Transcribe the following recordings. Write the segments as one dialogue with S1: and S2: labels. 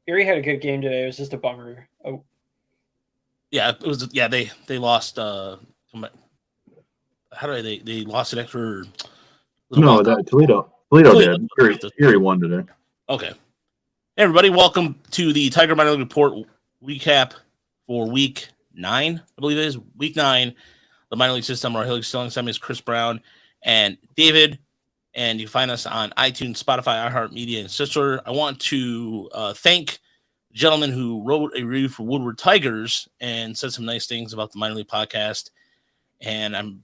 S1: Erie had a good game today. It was just a bummer. Oh,
S2: Yeah, it was. Yeah, they lost. How do they lost an extra? Was it a
S3: No,
S2: walk
S3: that
S2: off?
S3: Toledo
S2: Toledo.
S3: did. Erie won today.
S2: Okay. Hey everybody, welcome to the Tiger Minor League Report recap for Week 9. I believe it is Week 9. The minor league system. Our Hilly Stelling Semi is Chris Brown and David. And you can find us on iTunes, Spotify, iHeartMedia, and Stitcher. I want to thank the gentleman who wrote a review for Woodward Tigers and said some nice things about the minor league podcast. And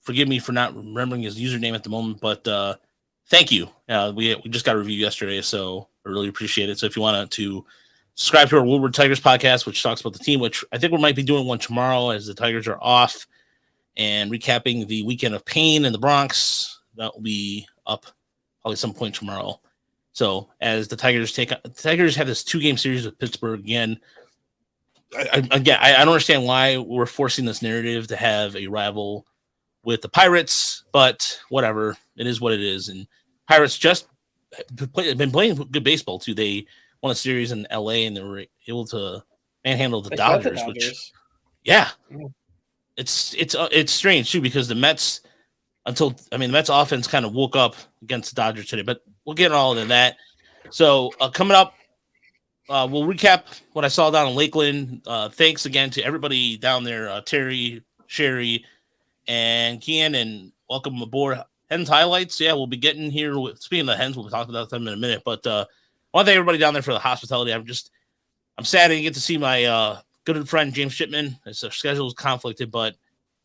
S2: forgive me for not remembering his username at the moment, but thank you. We just got a review yesterday, so I really appreciate it. So if you want to subscribe to our Woodward Tigers podcast, which talks about the team, which I think we might be doing one tomorrow as the Tigers are off, and recapping the weekend of pain in the Bronx. That will be up probably some point tomorrow. So as the Tigers have this 2-game series with Pittsburgh again. I don't understand why we're forcing this narrative to have a rival with the Pirates, but whatever. It is what it is. And Pirates just been playing good baseball too. They won a series in LA and they were able to manhandle the Dodgers, which yeah. It's strange too because the Mets the Mets offense kind of woke up against the Dodgers today, but we'll get all into that. So coming up, we'll recap what I saw down in Lakeland. Thanks again to everybody down there, Terry, Sherry, and Kian, and welcome aboard. Hens highlights. Yeah, we'll be getting here. Speaking of the Hens, we'll be talking about them in a minute. But I want to thank everybody down there for the hospitality. I'm sad I didn't get to see my good friend James Shipman. His schedule is conflicted, but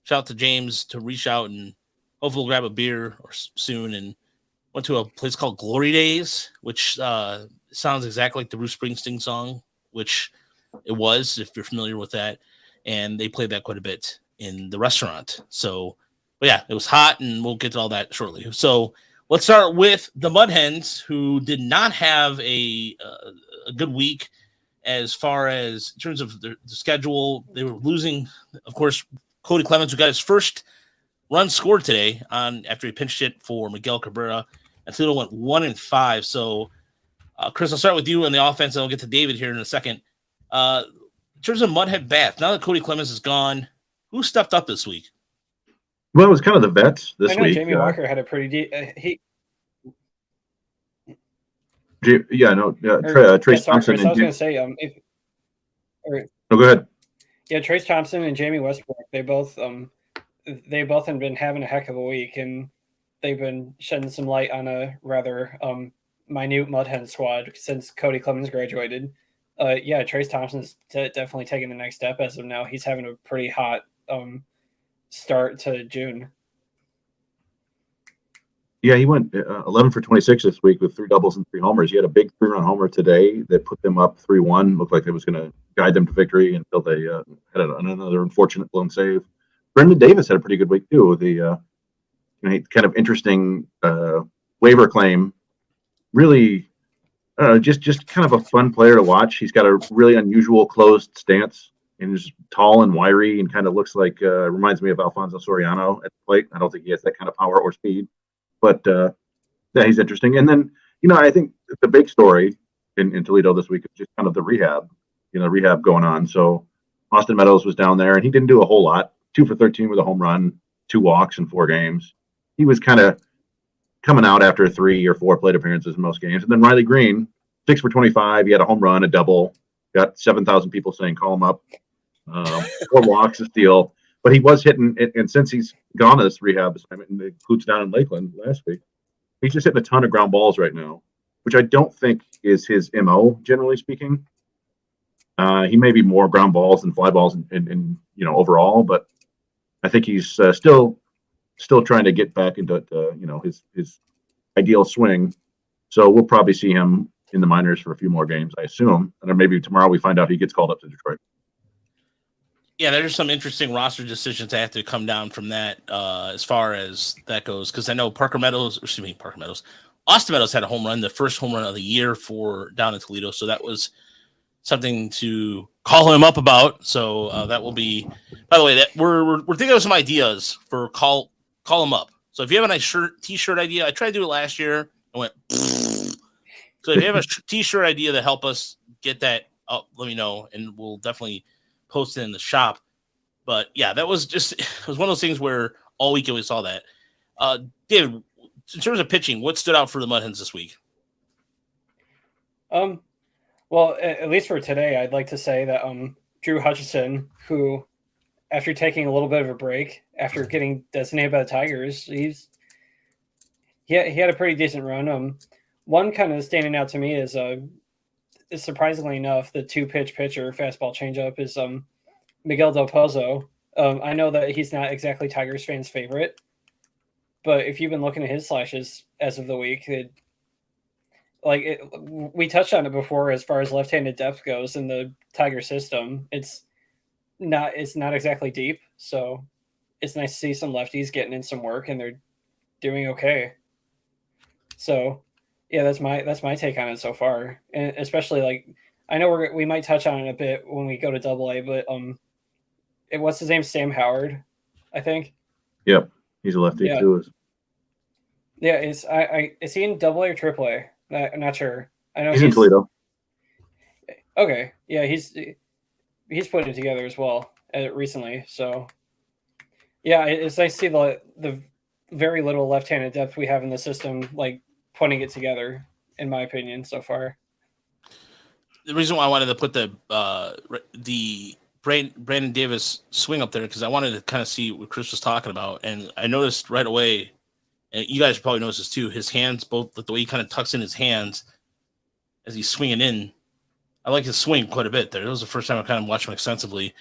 S2: shout out to James to reach out and hopefully we'll grab a beer soon. And went to a place called Glory Days, which sounds exactly like the Bruce Springsteen song, which it was, if you're familiar with that. And they played that quite a bit in the restaurant. So, but yeah, it was hot, and we'll get to all that shortly. So let's start with the Mud Hens, who did not have a good week as far as in terms of the schedule. They were losing, of course, Cody Clemens, who got his first run scored today after he pinched hit for Miguel Cabrera. And Toledo went 1-5. So, Chris, I'll start with you on the offense, and I'll get to David here in a second. In terms of Mudhead Bath, now that Cody Clemens is gone, who stepped up this week?
S3: Well, it was kind of the vets this week.
S1: Jamie Walker had a pretty
S3: Trace Thompson.
S1: I was going to say,
S3: go ahead.
S1: Yeah, Trace Thompson and Jamie Westbrook. They both have been having a heck of a week, and they've been shedding some light on a rather minute Mudhen squad since Cody Clemens graduated. Trace Thompson's definitely taking the next step as of now. He's having a pretty hot start to June.
S3: Yeah, he went 11 for 26 this week with 3 doubles and 3 homers. He had a big 3-run homer today that put them up 3-1. Looked like it was going to guide them to victory until they had another unfortunate blown save. Brendan Davis had a pretty good week too. The kind of interesting waiver claim. Really, just kind of a fun player to watch. He's got a really unusual closed stance and he's tall and wiry and kind of looks like reminds me of Alfonso Soriano at the plate. I don't think he has that kind of power or speed. But he's interesting. And then, I think the big story in Toledo this week is just kind of the rehab going on. So Austin Meadows was down there, and he didn't do a whole lot. 2 for 13 with a home run, 2 walks in 4 games. He was kind of coming out after 3 or 4 plate appearances in most games. And then Riley Greene, 6 for 25. He had a home run, a double. Got 7,000 people saying, call him up. 4 walks, a steal. But he was hitting, and since he's gone to this rehab assignment and includes down in Lakeland last week, he's just hitting a ton of ground balls right now, which I don't think is his MO, generally speaking. He may be more ground balls than fly balls in overall, but I think he's still trying to get back into his ideal swing. So we'll probably see him in the minors for a few more games, I assume, and then maybe tomorrow we find out he gets called up to Detroit.
S2: Yeah, there's some interesting roster decisions that have to come down from that as far as that goes. Because I know Austin Meadows had a home run, the first home run of the year for down in Toledo. So that was something to call him up about. So that will be, by the way, that we're thinking of some ideas for call him up. So if you have a nice t-shirt idea, I tried to do it last year. I went, so if you have a t-shirt idea to help us get that up, let me know, and we'll definitely post it in the shop. But yeah, that was just it was one of those things where all weekend we saw that. David, in terms of pitching, what stood out for the Mud Hens this week?
S1: Well, at least for today, I'd like to say that Drew Hutchison, who after taking a little bit of a break after getting designated by the Tigers, he had a pretty decent run. One kind of standing out to me is surprisingly enough, the 2-pitch pitcher fastball changeup is Miguel Del Pozo. I know that he's not exactly Tigers fans' favorite, but if you've been looking at his slashes as of the week, we touched on it before as far as left-handed depth goes in the Tiger system. It's not exactly deep, so it's nice to see some lefties getting in some work and they're doing okay. So yeah, that's my take on it so far, and especially I know we might touch on it a bit when we go to AA, but what's his name? Sam Howard, I think.
S3: Yep, he's a lefty too.
S1: Yeah, is he in AA or AAA? I'm not sure. I know
S3: he's in Toledo.
S1: Okay, yeah, he's putting it together as well recently. So yeah, it's nice to see the very little left-handed depth we have in the system, putting it together, in my opinion, so far.
S2: The reason why I wanted to put the Brandon Davis swing up there, because I wanted to kind of see what Chris was talking about, and I noticed right away, and you guys probably noticed this too, his hands, both the way he kind of tucks in his hands as he's swinging in. I like his swing quite a bit there. That was the first time I kind of watched him extensively.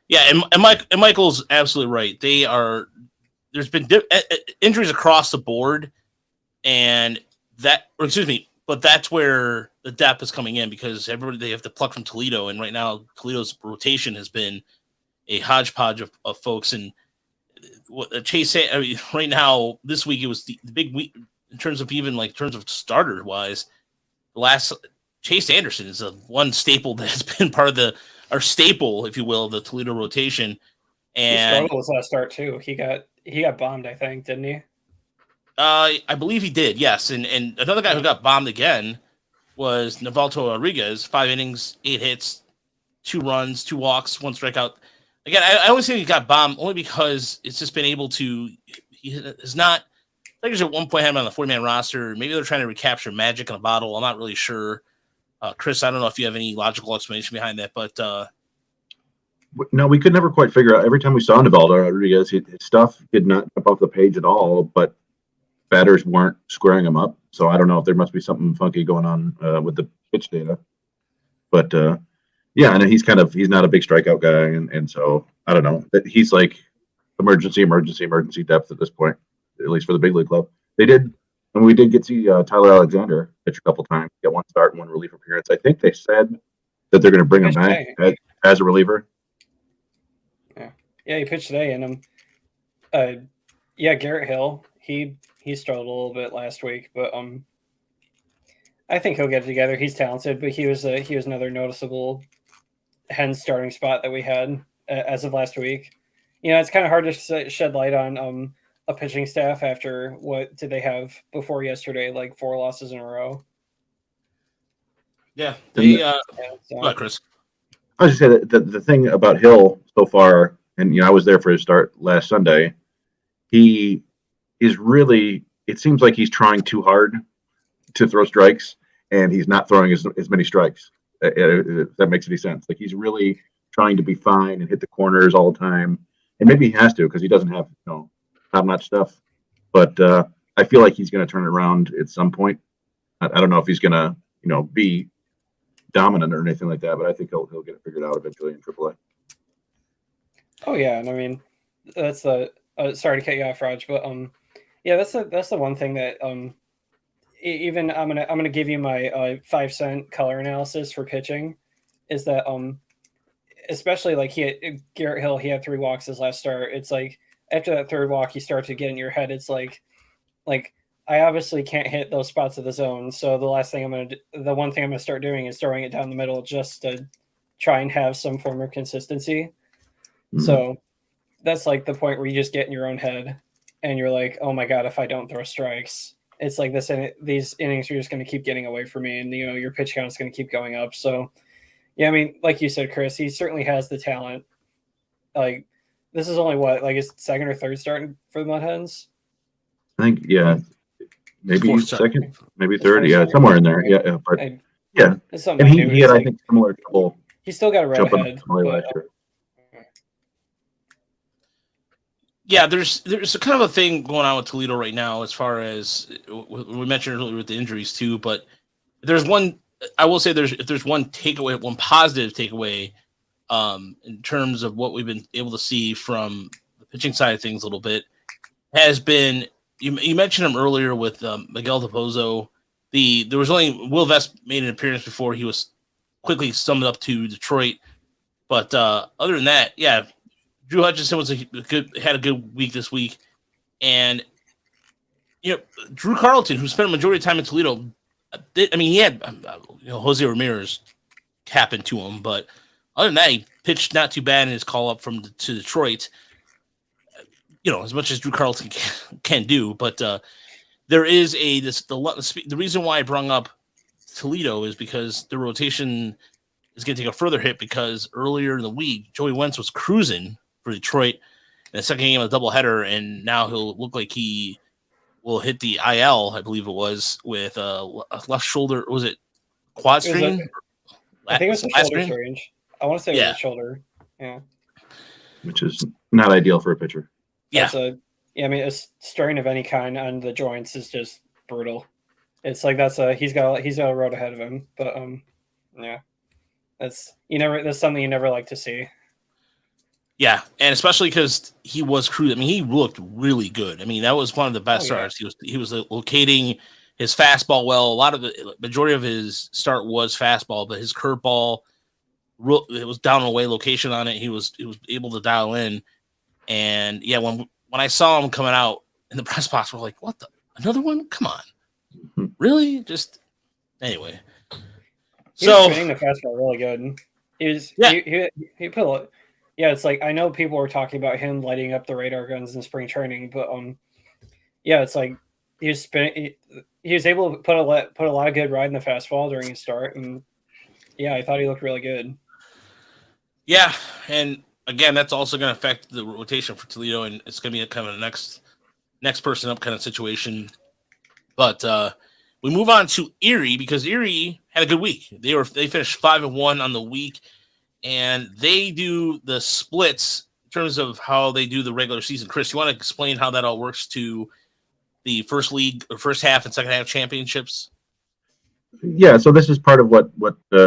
S2: Yeah, and Michael's absolutely right. There's been injuries across the board, but that's where the depth is coming in, because they have to pluck from Toledo, and right now Toledo's rotation has been a hodgepodge of folks. And Chase, right now this week it was the big week in terms of starter wise. The last Chase Anderson is the one staple that has been part of our staple, if you will, the Toledo rotation. And
S1: he struggled with last start too. He got bombed, I think, didn't he?
S2: I believe he did, yes. And another guy who got bombed again was Navalto Rodriguez. 5 innings, 8 hits, 2 runs, 2 walks, 1 strikeout. Again, I always think he got bombed only because it's just been able to. He is not. Tigers at one point had him on the 40-man roster. Maybe they're trying to recapture magic in a bottle. I'm not really sure. Chris, I don't know if you have any logical explanation behind that, but
S3: no, we could never quite figure out. Every time we saw Navaldo Rodriguez, his stuff did not jump off the page at all, but batters weren't squaring him up. So I don't know if there must be something funky going on with the pitch data. But yeah, and he's not a big strikeout guy, and so I don't know. He's like emergency depth at this point, at least for the big league club. We did get to see Tyler Alexander pitch a couple times, get 1 start and 1 relief appearance. I think they said that they're going to bring him back as a reliever.
S1: Yeah, he pitched today, and Garrett Hill, he struggled a little bit last week, but I think he'll get it together. He's talented, but he was another noticeable Hens starting spot that we had as of last week. It's kind of hard to shed light on a pitching staff after what did they have before yesterday, 4 losses in a row.
S2: Yeah, they. Chris.
S3: I was just saying that the thing about Hill so far, and I was there for his start last Sunday. He is really. It seems like he's trying too hard to throw strikes, and he's not throwing as many strikes. If that makes any sense. Like, he's really trying to be fine and hit the corners all the time, and maybe he has to because he doesn't have top-notch stuff. But I feel like he's going to turn it around at some point. I don't know if he's going to be dominant or anything like that, but I think he'll get it figured out eventually in AAA.
S1: Oh yeah, and I mean that's the sorry to cut you off, Raj, but yeah, that's the one thing that even I'm gonna give you my 5-cent color analysis for pitching is that especially Garrett Hill, he had 3 walks his last start. It's like after that 3rd walk, you start to get in your head. It's like I obviously can't hit those spots of the zone. So the one thing I'm gonna start doing is throwing it down the middle just to try and have some form of consistency. Mm-hmm. So that's the point where you just get in your own head and you're like, oh my God, if I don't throw strikes, it's like these innings are just going to keep getting away from me. And, your pitch count is going to keep going up. So Yeah, I mean, like you said, Chris, he certainly has the talent. Like, this is only what, like his second or third start for the Mud Hens?
S3: I think, maybe
S2: Fourth start.
S3: second, maybe
S1: His
S3: third.
S1: fourth
S3: Yeah,
S1: start?
S3: somewhere in there. Yeah, but
S1: I,
S3: yeah.
S1: it's something
S3: And
S1: I knew.
S3: he had, I think, similar trouble
S1: He still got a road
S3: jumping
S1: ahead.
S3: up early
S1: But,
S3: last year.
S2: Yeah, there's a kind of a thing going on with Toledo right now as far as we mentioned earlier with the injuries too. But there's one I will say if there's one takeaway, one positive takeaway, in terms of what we've been able to see from the pitching side of things a little bit, has been you mentioned him earlier with Miguel DePozo. There was only Will Vest made an appearance before he was quickly summed up to Detroit. But other than that, yeah, Drew Hutchinson had a good week this week, and Drew Carlton, who spent a majority of time in Toledo, he had Jose Ramirez happened to him, but other than that, he pitched not too bad in his call up to Detroit. As much as Drew Carlton can do, but there is the reason why I brought up Toledo is because the rotation is going to take a further hit because earlier in the week, Joey Wentz was cruising for Detroit in the second game of the doubleheader, and now he'll look like he will hit the IL, I believe it was, with a left shoulder. Was it quad strain?
S1: I think it was a shoulder strain. I want to say it was a shoulder. Yeah.
S3: Which is not ideal for a pitcher.
S1: Yeah. A strain of any kind on the joints is just brutal. It's like he's got a road ahead of him, but yeah. That's something you never like to see.
S2: Yeah, and especially because he was cruising. He looked really good. That was one of the best starts. He was locating his fastball well. A lot of the majority of his start was fastball, but his curveball, it was down and away location on it. He was able to dial in, and yeah, when I saw him coming out in the press box, we're like, "What another one? Come on, really?" Just anyway.
S1: He was spinning the fastball really good. He put a. Yeah, it's like I know people were talking about him lighting up the radar guns in spring training, but it's like he was able to put a lot of good ride in the fastball during his start, and yeah, I thought he looked really good.
S2: Yeah, and again, that's also going to affect the rotation for Toledo, and it's going to be a kind of a next person up kind of situation. But we move on to Erie because Erie had a good week. They finished 5-1 on the week. And they do the splits in terms of how they do the regular season. Chris, you want to explain how that all works to the first half and second half championships?
S3: Yeah, so this is part of what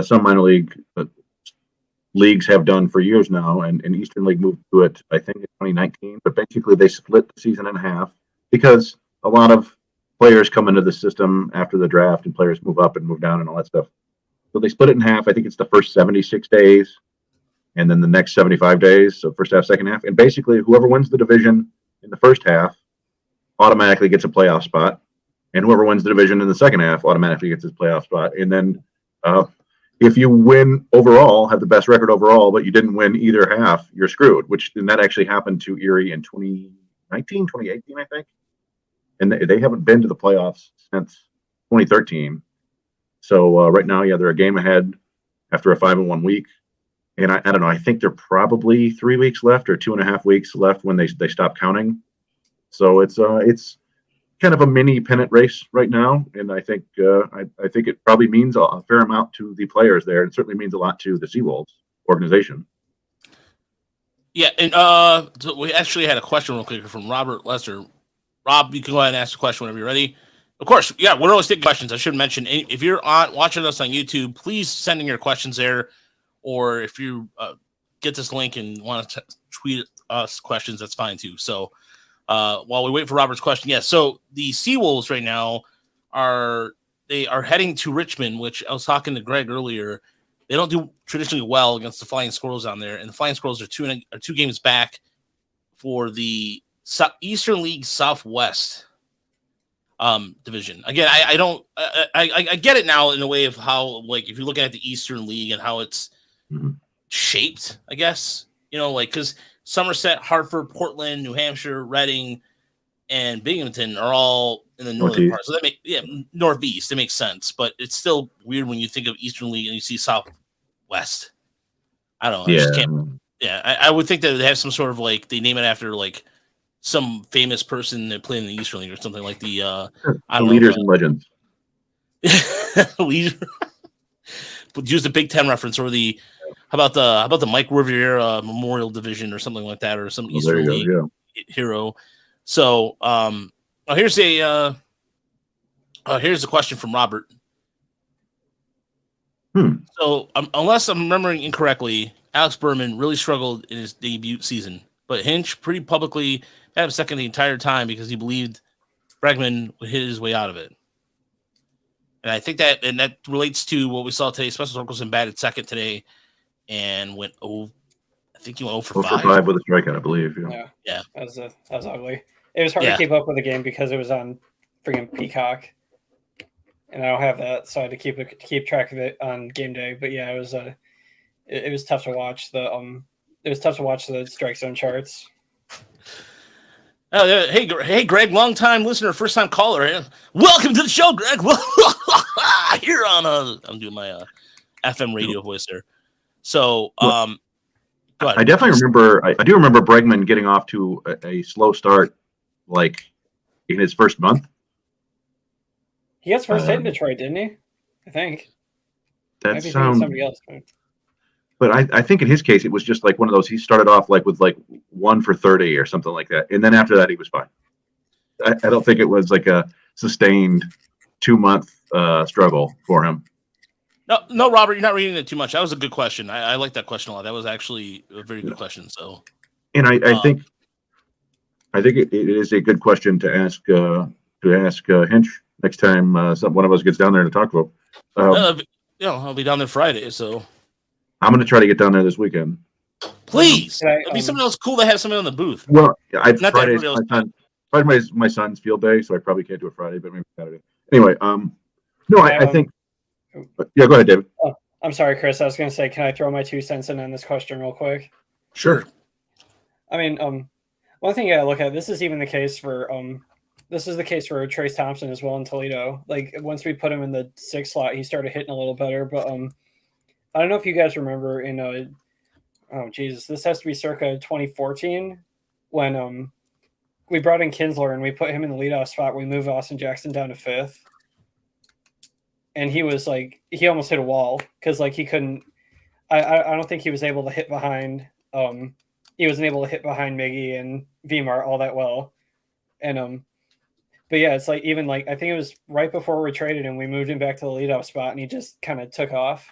S3: some minor league leagues have done for years now, and Eastern League moved to it, I think, in 2019. But basically, they split the season in half because a lot of players come into the system after the draft, and players move up and move down and all that stuff. So they split it in half. I think it's the first 76 days and then the next 75 days. So first half, second half. And basically, whoever wins the division in the first half automatically gets a playoff spot. And whoever wins the division in the second half automatically gets his playoff spot. And then if you win overall, have the best record overall, but you didn't win either half, you're screwed, and that actually happened to Erie in 2019, 2018, I think. And they haven't been to the playoffs since 2013. So right now, they're a game ahead after a 5-1 week. And I don't know, I think they're probably 3 weeks left or 2.5 weeks left when they stop counting. So it's kind of a mini pennant race right now. And I think it probably means a fair amount to the players there. It certainly means a lot to the Seawolves organization.
S2: Yeah, and so we actually had a question real quick from Robert Lester. Rob, you can go ahead and ask the question whenever you're ready. Of course, yeah, we're always taking questions. I should mention, if you're watching us on YouTube, please send in your questions there. Or if you get this link and want to tweet us questions, that's fine too. So while we wait for Robert's question, so the Seawolves right now are heading to Richmond, which I was talking to Greg earlier. They don't do traditionally well against the Flying Squirrels down there, and the Flying Squirrels are two games back for the Eastern League Southwest division. Again, I get it now in a way of how, like, if you look at the Eastern League and how it's shaped, I guess, because Somerset, Hartford, Portland, New Hampshire, Reading, and Binghamton are all in the northern part. So that northeast. It makes sense, but it's still weird when you think of Eastern League and you see Southwest West. I don't know. I
S3: Yeah.
S2: just can't. Yeah, I would think that they have some sort of like they name it after like some famous person that played in the Eastern League or something like the I don't
S3: leaders and legends.
S2: Leader. Use the Big Ten reference or the how about the Mike Riviera Memorial Division or something like that or some Eastern League hero. So here's a question from Robert. So unless I'm remembering incorrectly, Alex Berman really struggled in his debut season, but Hinch pretty publicly had him second the entire time because he believed Bregman would hit his way out of it. And I think that relates to what we saw today. Special Circles and batted second today and went I think he went 0 for 5.
S3: 0 for 5 with a strikeout, I believe.
S1: Yeah. That was ugly. It was hard to keep up with the game because it was on freaking Peacock. And I don't have that, so I had to keep track of it on game day. But yeah, it was tough to watch the strike zone charts.
S2: Hey, Greg, long time listener, first time caller. Welcome to the show, Greg. Here on I'm doing my FM radio voice there. So go ahead.
S3: I definitely remember. I do remember Bregman getting off to a slow start, like in his first month.
S1: He got first hit in Detroit, didn't he? I think.
S3: That sounds somebody else. But I think in his case, it was just like one of those. He started off like with like 1 for 30 or something like that, and then after that, he was fine. I don't think it was like a sustained 2-month struggle for him.
S2: No, Robert, you're not reading it too much. That was a good question. I like that question a lot. That was actually a very good question. So,
S3: and I think it is a good question to ask Hinch next time one of us gets down there to talk about.
S2: I'll be down there Friday, so
S3: I'm going to try to get down there this weekend.
S2: Please, it'd be something else cool to have somebody on the booth.
S3: Well, Friday's my son's field day, so I probably can't do it Friday, but maybe Saturday. Anyway, I think. Yeah, go ahead, David.
S1: Oh, I'm sorry, Chris. I was going to say, can I throw my 2 cents in on this question real quick?
S2: Sure.
S1: I mean, one thing you got to look at. This is the case for Trace Thompson as well in Toledo. Like once we put him in the 6th slot, he started hitting a little better. But I don't know if you guys remember in this has to be circa 2014 when we brought in Kinsler and we put him in the leadoff spot. We moved Austin Jackson down to 5th. And he was like, he almost hit a wall because like he couldn't. I don't think he was able to hit behind. He wasn't able to hit behind Miggy and Vmart all that well, and But yeah, it's like even like I think it was right before we traded him, we moved him back to the leadoff spot, and he just kind of took off.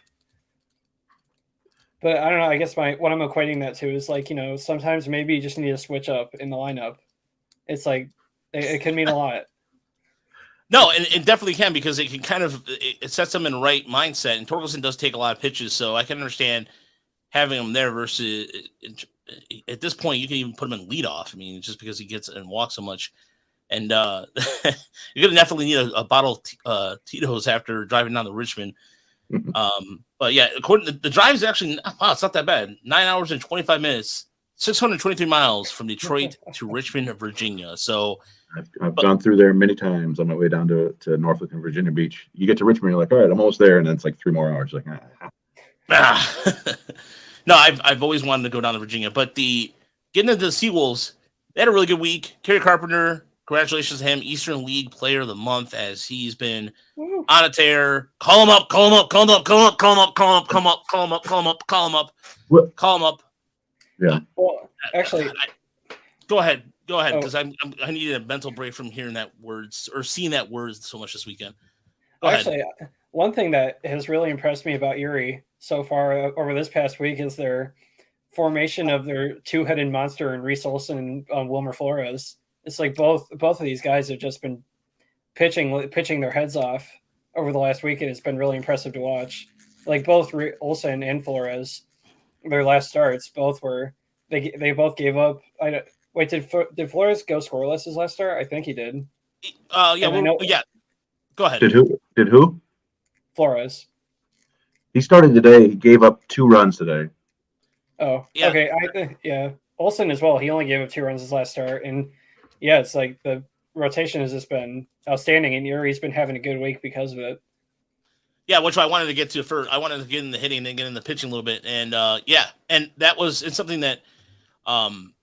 S1: But I don't know. I guess what I'm equating that to is like sometimes maybe you just need to switch up in the lineup. It's like it can mean a lot.
S2: No, and it definitely can because it can kind of it sets them in the right mindset. And Torkelson does take a lot of pitches, so I can understand having him there versus at this point you can even put him in leadoff. I mean, just because he gets and walks so much, and you're gonna definitely need a bottle of Tito's after driving down to Richmond. But yeah, according to the drive is actually it's not that bad. 9 hours and 25 minutes, 623 miles from Detroit to Richmond, Virginia. So.
S3: I've gone through there many times on my way down to Norfolk and Virginia Beach. You get to Richmond, you're like, all right, I'm almost there, and then it's like 3 more hours. Like,
S2: No, I've always wanted to go down to Virginia, but getting into the Seawolves, they had a really good week. Kerry Carpenter, congratulations to him, Eastern League Player of the Month, as he's been on a tear. Call him up.
S3: Yeah.
S1: Well, actually,
S2: go ahead. Go ahead, because I needed a mental break from hearing that words or seeing that words so much this weekend. Go ahead.
S1: One thing that has really impressed me about Erie so far over this past week is their formation of their 2-headed monster in Reese Olson and Wilmer Flores. It's like both of these guys have just been pitching their heads off over the last week, and it's been really impressive to watch. Like both Olson and Flores, their last starts, they both gave up. Wait, did Flores go scoreless his last start? I think he did.
S2: Yeah. Go ahead.
S3: Did who?
S1: Flores.
S3: He started today. He gave up 2 runs today.
S1: Oh, yeah. Okay. Olsen as well. He only gave up 2 runs his last start, and yeah, it's like the rotation has just been outstanding, and Erie's been having a good week because of it.
S2: Yeah, which I wanted to get to first. I wanted to get in the hitting and then get in the pitching a little bit. And and that was it's something that and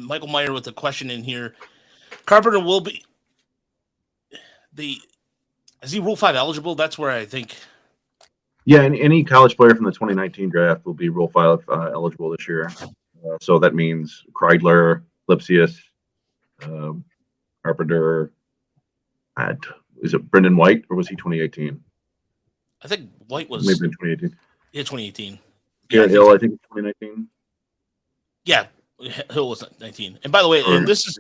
S2: Michael Meyer with the question in here. Carpenter will be is he Rule 5 eligible? That's where I think.
S3: Yeah, and any college player from the 2019 draft will be Rule 5 eligible this year. So that means Kreidler, Lipsius, Carpenter, is it Brendan White, or was he 2018?
S2: I think White was
S3: maybe in 2018.
S2: Yeah, 2018.
S3: Garrett Hill, I think 2019.
S2: Yeah, Hill was 19. And by the way, and this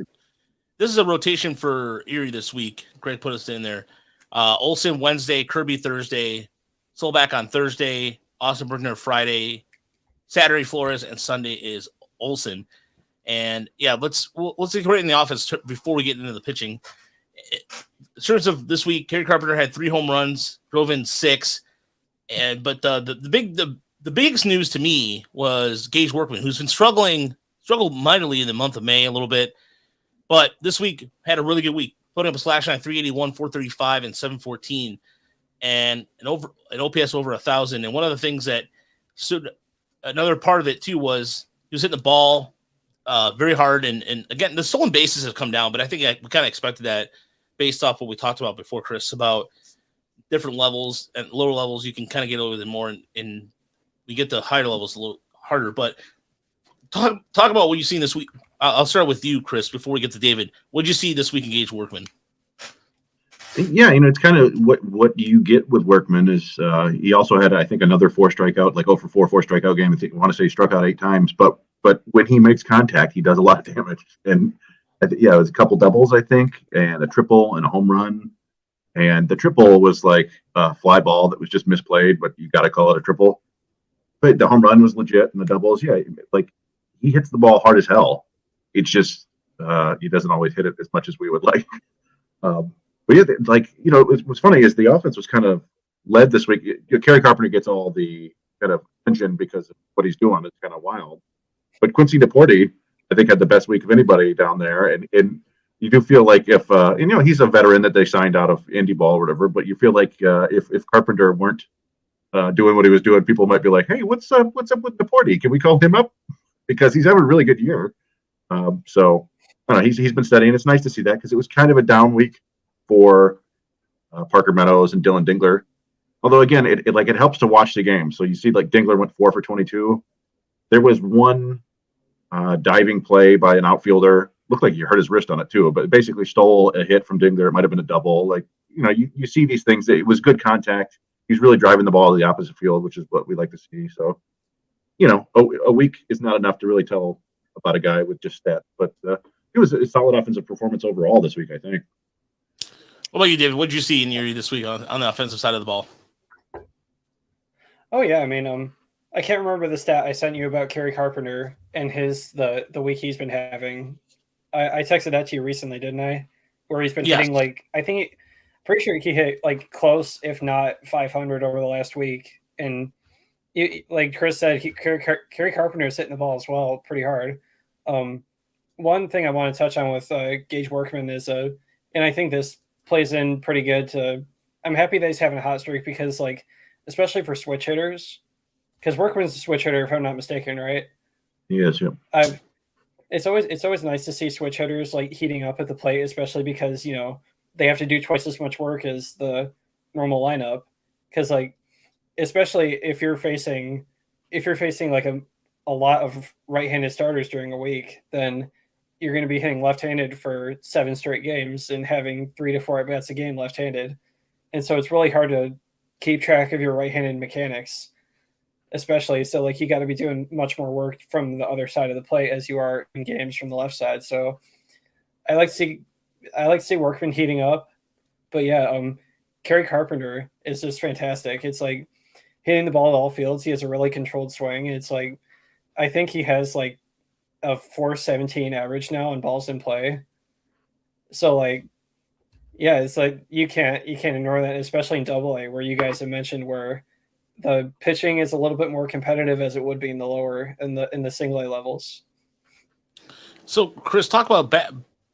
S2: is a rotation for Erie this week. Greg put us in there. Olsen Wednesday, Kirby Thursday, Solback on Thursday, Austin Bruckner Friday, Saturday Flores, and Sunday is Olsen. And yeah, let's get right in the offense before we get into the pitching. In terms of this week, Kerry Carpenter had 3 home runs, drove in 6, but the biggest news to me was Gage Workman, who's been struggled mightily in the month of May a little bit, but this week had a really good week, putting up a slash line 381, 435, and 714, and an OPS over 1,000. And one of the things that stood, another part of it too, was he was hitting the ball very hard, and again the stolen bases have come down, but I think we kind of expected that based off what we talked about before, Chris, about different levels and lower levels. You can kind of get over them more, and we get to higher levels a little harder. But talk about what you've seen this week. I'll start with you, Chris, before we get to David. What did you see this week in Gage Workman?
S3: Yeah, it's kind of what you get with Workman is he also had, I think, another 4 strikeout, like 0 for 4 strikeout game. I want to say he struck out 8 times, but when he makes contact, he does a lot of damage. And it was a couple doubles, I think, and a triple and a home run. And the triple was like a fly ball that was just misplayed, but you got to call it a triple. But the home run was legit, and the doubles, like he hits the ball hard as hell. It's just he doesn't always hit it as much as we would like. But yeah, what's funny is the offense was kind of led this week. Kerry Carpenter gets all the kind of attention because of what he's doing. It's kind of wild. But Quincy Deporte, I think, had the best week of anybody down there. And you do feel like if, he's a veteran that they signed out of Indy ball or whatever, but you feel like if Carpenter weren't doing what he was doing, people might be like, hey, what's up with Deporte? Can we call him up? Because he's having a really good year. So I don't know, he's been steady, and it's nice to see that because it was kind of a down week for Parker Meadows and Dylan Dingler. Although again, it helps to watch the game. So you see, like Dingler went 4 for 22. There was one diving play by an outfielder. Looked like he hurt his wrist on it too, but basically stole a hit from Dingler. It might have been a double. Like you see these things. It was good contact. He's really driving the ball to the opposite field, which is what we like to see. So a week is not enough to really tell about a guy with just stats, but it was a solid offensive performance overall this week, I think.
S2: What about you, David? What did you see in Erie this week on the offensive side of the ball?
S1: Oh yeah, I mean, I can't remember the stat I sent you about Kerry Carpenter and the week he's been having. I texted that to you recently, didn't I? Where he's been hitting pretty sure he hit like close, if not 500 over the last week. And like Chris said, Kerry Carpenter is hitting the ball as well pretty hard. One thing I want to touch on with Gage Workman is, and I think this plays in pretty good to, I'm happy that he's having a hot streak because, like, especially for switch hitters, because Workman's a switch hitter, if I'm not mistaken, right?
S3: Yes, yeah.
S1: It's always nice to see switch hitters like heating up at the plate, especially because they have to do twice as much work as the normal lineup. Because like, especially if you're facing like a lot of right-handed starters during a week, then you're going to be hitting left-handed for 7 straight games and having 3 to 4 at-bats a game left-handed. And so it's really hard to keep track of your right-handed mechanics, especially. So like you got to be doing much more work from the other side of the plate as you are in games from the left side. So I like to see Workman heating up, but yeah, Kerry Carpenter is just fantastic. It's like hitting the ball at all fields. He has a really controlled swing. It's like, I think he has like a 417 average now on balls in play. So like, yeah, it's like you can't ignore that, especially in Double-A, where you guys have mentioned where the pitching is a little bit more competitive as it would be in the lower in the single A levels.
S2: So Chris, talk about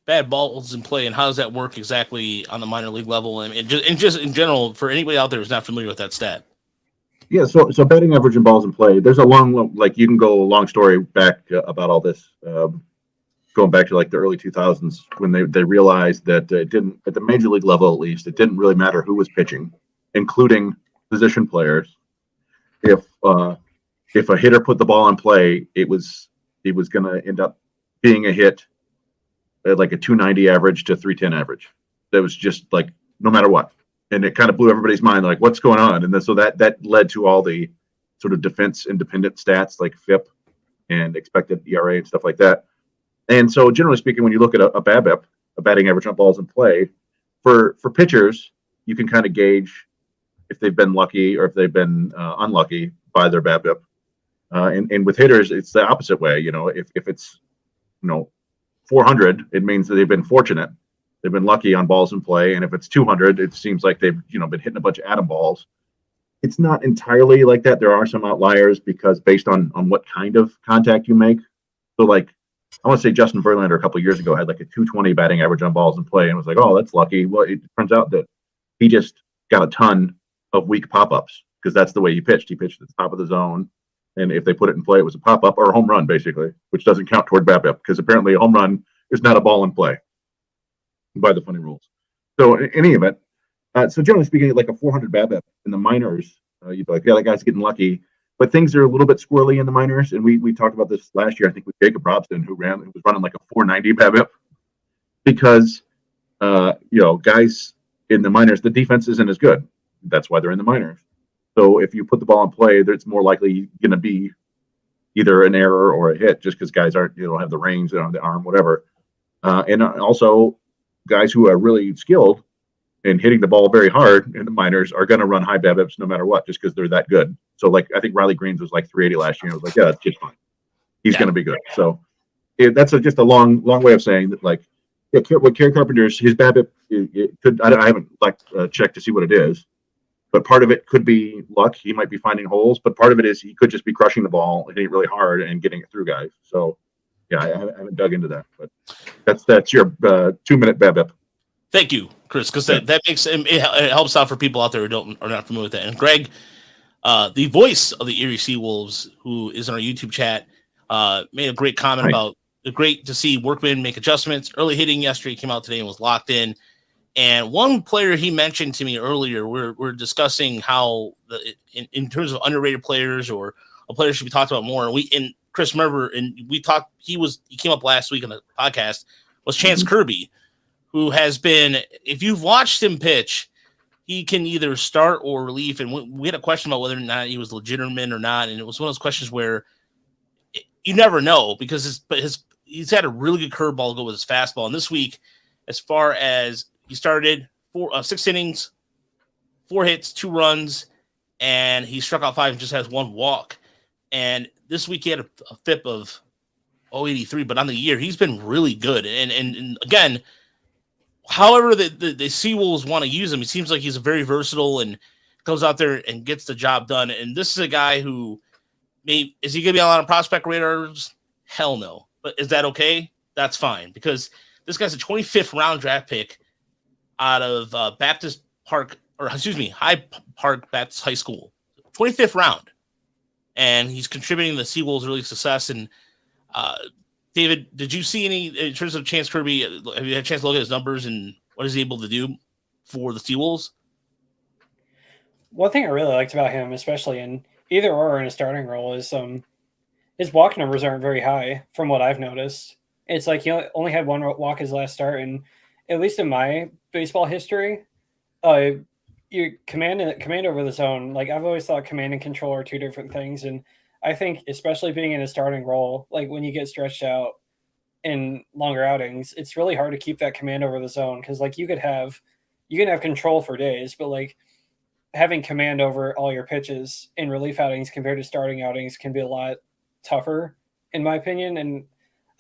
S2: bad balls in play, and how does that work exactly on the minor league level, and just in general for anybody out there who's not familiar with that stat?
S3: Yeah, so batting average and balls in play. There's a long, like you can go a long story back about all this, going back to like the early 2000s when they realized that it didn't, at the major league level at least, it didn't really matter who was pitching, including position players. If a hitter put the ball in play, it was going to end up being a hit at like a 290 average to 310 average. That was just like no matter what. And it kind of blew everybody's mind, like, what's going on? And then, so that led to all the sort of defense independent stats like FIP and expected ERA and stuff like that. And so, generally speaking, when you look at a BABIP, a batting average on balls in play, for pitchers, you can kind of gauge if they've been lucky or if they've been unlucky by their BABIP. And with hitters, it's the opposite way. If it's 400, it means that they've been fortunate. They've been lucky on balls in play. And if it's 200, it seems like they've, been hitting a bunch of atom balls. It's not entirely like that. There are some outliers because based on what kind of contact you make. So like, I want to say Justin Verlander a couple of years ago had like a 220 batting average on balls in play and was like, oh, that's lucky. Well, it turns out that he just got a ton of weak pop-ups because that's the way he pitched. He pitched at the top of the zone. And if they put it in play, it was a pop-up or a home run, basically, which doesn't count toward BABIP because apparently a home run is not a ball in play by the funny rules. So in any event, so generally speaking, like a 400 BABIP in the minors, you'd be like, yeah, that guy's getting lucky. But things are a little bit squirrely in the minors. And we talked about this last year, I think, with Jacob Robson, who was running like a 490 BABIP because, guys in the minors, the defense isn't as good. That's why they're in the minors. So if you put the ball in play, it's more likely going to be either an error or a hit just because guys don't have the range, they don't have the arm, whatever. And also guys who are really skilled and hitting the ball very hard in the minors are going to run high BABIPs no matter what, just because they're that good. So like, I think Riley Greene's was like 380 last year. I was like, yeah, that's just fine. He's going to be good. So that's just a long way of saying that, like, what Kerry Carpenter's, his BABIP, I haven't checked to see what it is, but part of it could be luck. He might be finding holes, but part of it is he could just be crushing the ball and hitting it really hard and getting it through guys. So yeah, I haven't dug into that, but that's your 2-minute BABIP.
S2: Thank you, Chris, because that makes it helps out for people out there who are not familiar with that. And Greg, the voice of the Erie Seawolves, who is in our YouTube chat, made a great comment about great to see Workman make adjustments. Early hitting yesterday came out today and was locked in. And one player he mentioned to me earlier, we're discussing how in terms of underrated players or a player should be talked about more. And Chris, remember, and we talked. He came up last week on the podcast. Was Chance Kirby, who has been, if you've watched him pitch, he can either start or relief. And we had a question about whether or not he was legitimate or not. And it was one of those questions where you never know because he's had a really good curveball go with his fastball. And this week, as far as he started 6 innings, 4 hits, 2 runs, and he struck out 5 and just has 1 walk. And this week he had a FIP of 0.83, but on the year he's been really good. And again, however the Seawolves want to use him, it seems like he's very versatile and goes out there and gets the job done. And this is a guy who is he going to be on a lot of prospect radars? Hell no. But is that okay? That's fine because this guy's a 25th round draft pick out of Hyde Park Baptist High School, 25th round, and he's contributing to the Seawolves' early success. And David, did you see any in terms of Chance Kirby? Have you had a chance to look at his numbers and what is he able to do for the Seawolves?
S1: One thing I really liked about him, especially in either or in a starting role, is his walk numbers aren't very high from what I've noticed. It's like he only had 1 walk his last start, and at least in my baseball history, you command over the zone. Like I've always thought command and control are 2 different things. And I think especially being in a starting role, like when you get stretched out in longer outings, it's really hard to keep that command over the zone. Cause like you can have control for days, but like having command over all your pitches in relief outings compared to starting outings can be a lot tougher in my opinion. And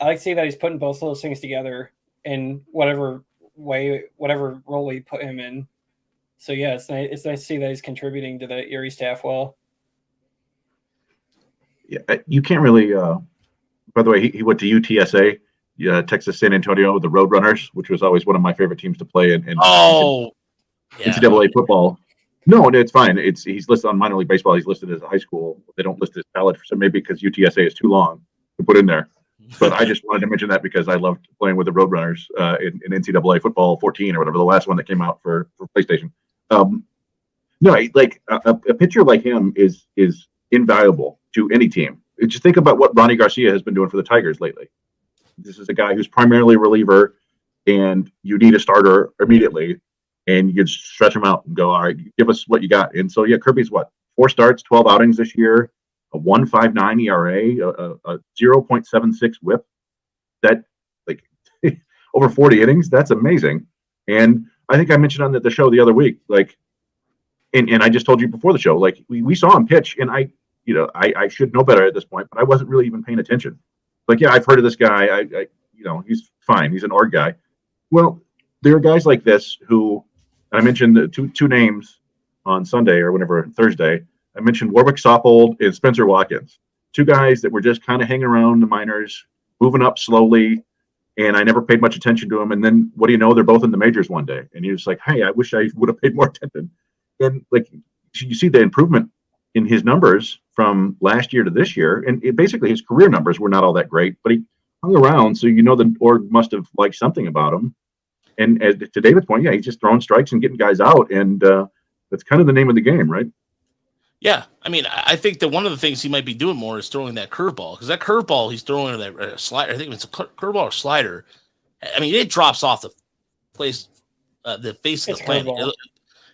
S1: I like to see that he's putting both of those things together in whatever role we put him in. So yeah, it's nice to see that he's contributing to the Erie staff well.
S3: Yeah, you can't really. By the way, he went to UTSA. Texas San Antonio, the Roadrunners, which was always one of my favorite teams to play in NCAA football. No, it's fine. He's listed on minor league baseball. He's listed as a high school. They don't list his college for some, maybe because UTSA is too long to put in there. But I just wanted to mention that because I loved playing with the Roadrunners in NCAA football 14 or whatever, the last one that came out for PlayStation. No, like a pitcher like him is invaluable to any team. Just think about what Ronnie Garcia has been doing for the Tigers lately. This is a guy who's primarily a reliever, and you need a starter immediately, and you just stretch him out and go, all right, give us what you got. And so, Kirby's 4 starts, 12 outings this year, a 1.59 ERA, a 0.76 WHIP. That, like, over 40 innings, that's amazing. And I think I mentioned on the show the other week, like, and I just told you before the show, like, we saw him pitch, and I should know better at this point, but I wasn't really even paying attention. Like, I've heard of this guy. He's fine. He's an org guy. Well, there are guys like this who, I mentioned the two names on Sunday or whenever, Thursday. I mentioned Warwick Soppold and Spencer Watkins, 2 guys that were just kind of hanging around the minors, moving up slowly, and I never paid much attention to them. And then, what do you know? They're both in the majors one day, and you're just like, hey, I wish I would have paid more attention. And, like, you see the improvement in his numbers from last year to this year, and basically his career numbers were not all that great, but he hung around, so the org must have liked something about him. And to David's point, he's just throwing strikes and getting guys out, and that's kind of the name of the game, right?
S2: Yeah, I mean, I think that one of the things he might be doing more is throwing that curveball, because that curveball he's throwing, or that slider, I think it's a curveball or slider. I mean, it drops off the face of the planet.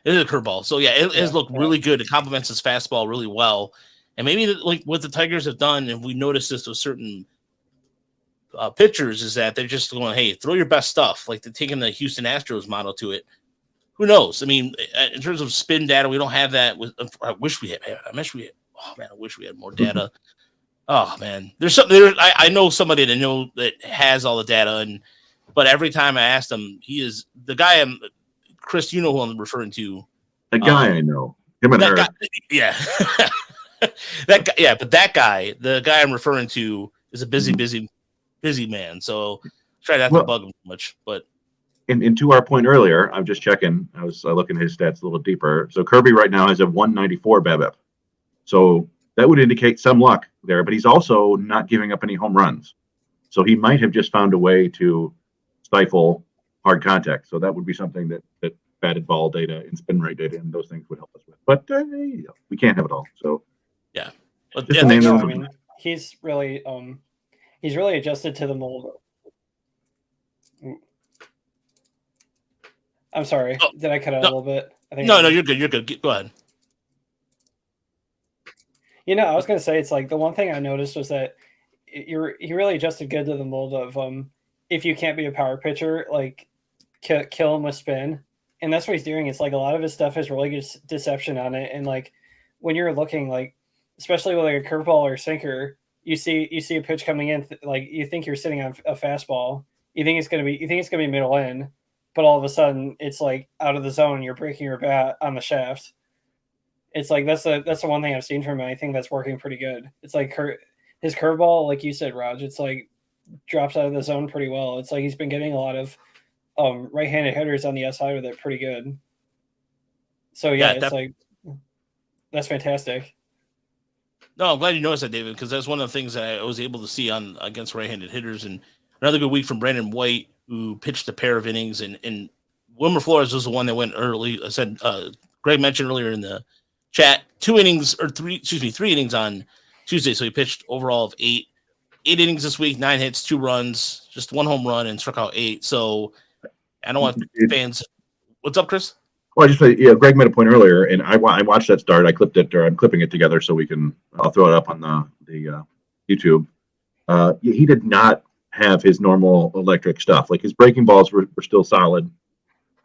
S2: It is a curveball. So, it has looked really good. It complements his fastball really well. And maybe, like, what the Tigers have done, and we noticed this with certain pitchers, is that they're just going, hey, throw your best stuff. Like, they're taking the Houston Astros model to it. Who knows? I mean, in terms of spin data, we don't have that. I wish we had. I wish we had more data. Oh, man. There's something there. I know somebody that has all the data, but every time I ask them, he is the guy Chris, you know who I'm referring to.
S3: The guy I know. Him and her.
S2: Guy, yeah. That guy, but that guy, the guy I'm referring to, is a busy man. So try not to bug him too much. But
S3: and to our point earlier, I'm just checking. I was looking at his stats a little deeper. So Kirby right now has a 194 BABIP. So that would indicate some luck there, but he's also not giving up any home runs. So he might have just found a way to stifle hard contact. So that would be something that batted ball data and spin rate data and those things would help us with. But we can't have it all. So
S2: yeah,
S1: he's really adjusted to the mold. I'm sorry. Did I cut out a little bit? I think
S2: no, you're good. You're good. Go ahead.
S1: I was going to say, it's like the one thing I noticed was that he really adjusted good to the mold of if you can't be a power pitcher, like kill him with spin. And that's what he's doing. It's like a lot of his stuff has really good deception on it. And like when you're looking, like especially with like a curveball or sinker, you see a pitch coming in, like you think you're sitting on a fastball. You think it's gonna be middle in, but all of a sudden it's like out of the zone. You're breaking your bat on the shaft. It's like that's the one thing I've seen from him. I think that's working pretty good. It's like his curveball, like you said, Raj. It's like drops out of the zone pretty well. It's like he's been getting a lot of right-handed hitters on the outside with it pretty good. So it's like that's fantastic.
S2: No, I'm glad you noticed that, David, because that's one of the things that I was able to see against right-handed hitters. And another good week from Brandon White, who pitched a pair of innings, and Wilmer Flores was the one that went early. I said Greg mentioned earlier in the chat 3 innings on Tuesday, so he pitched overall of 8 innings this week, 9 hits, 2 runs, just 1 home run, and struck out 8. So I don't want fans. What's up, Chris?
S3: Well, I just Greg made a point earlier, and I watched that start. I clipped it, or I'm clipping it together so I'll throw it up on the YouTube. He did not have his normal electric stuff. Like his breaking balls were still solid,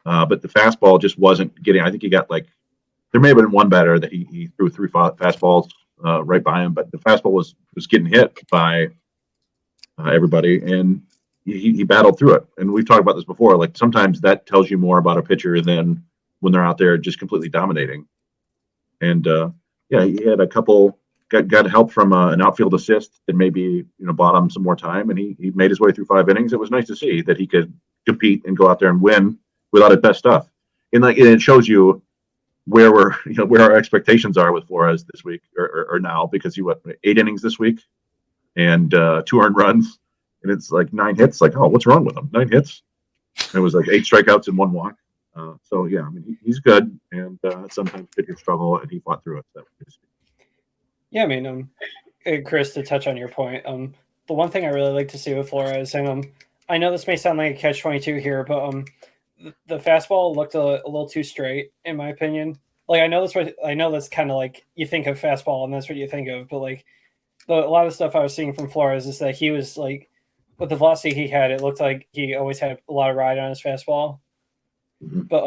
S3: but the fastball just wasn't getting. I think he got there may have been one batter that he threw 3 fastballs right by him, but the fastball was getting hit by everybody, and he battled through it. And we've talked about this before. Like sometimes that tells you more about a pitcher than when they're out there just completely dominating. And he had a couple got help from an outfield assist that maybe bought him some more time, and he made his way through 5 innings. It was nice to see that he could compete and go out there and win without his best stuff. And it shows you where where our expectations are with Flores this week or now, because he 8 innings this week and 2 earned runs, and it's like 9 hits. Like, oh, what's wrong with him? 9 hits. And it was like 8 strikeouts and 1 walk. So yeah, I mean he's good, and sometimes pitchers struggle, and he fought through it. So.
S1: Yeah, I mean, Chris, to touch on your point, the one thing I really like to see with Flores, and I know this may sound like a catch-22 here, but the fastball looked a little too straight, in my opinion. Like, I know that's kind of like you think of fastball, and that's what you think of, but like a lot of stuff I was seeing from Flores is that he was like, with the velocity he had, it looked like he always had a lot of ride on his fastball. But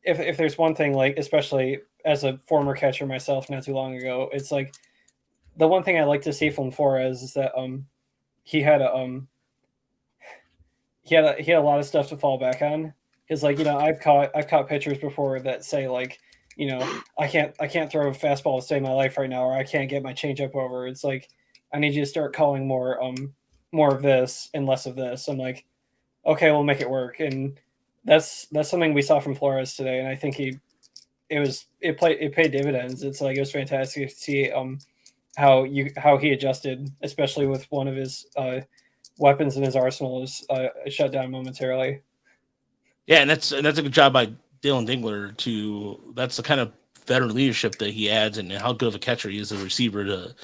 S1: if there's one thing, like especially as a former catcher myself not too long ago, it's like the one thing I like to see from Flores is that he had a lot of stuff to fall back on, because like I've caught pitchers before that say like I can't throw a fastball to save my life right now, or I can't get my changeup over. It's like I need you to start calling more of this and less of this. I'm like, okay, we'll make it work. And that's something we saw from Flores today, and I think it paid dividends. It's like it was fantastic to see how he adjusted, especially with one of his weapons in his arsenal is shut down momentarily.
S2: Yeah, and that's a good job by Dylan Dingler that's the kind of veteran leadership that he adds, and how good of a catcher he is as a receiver to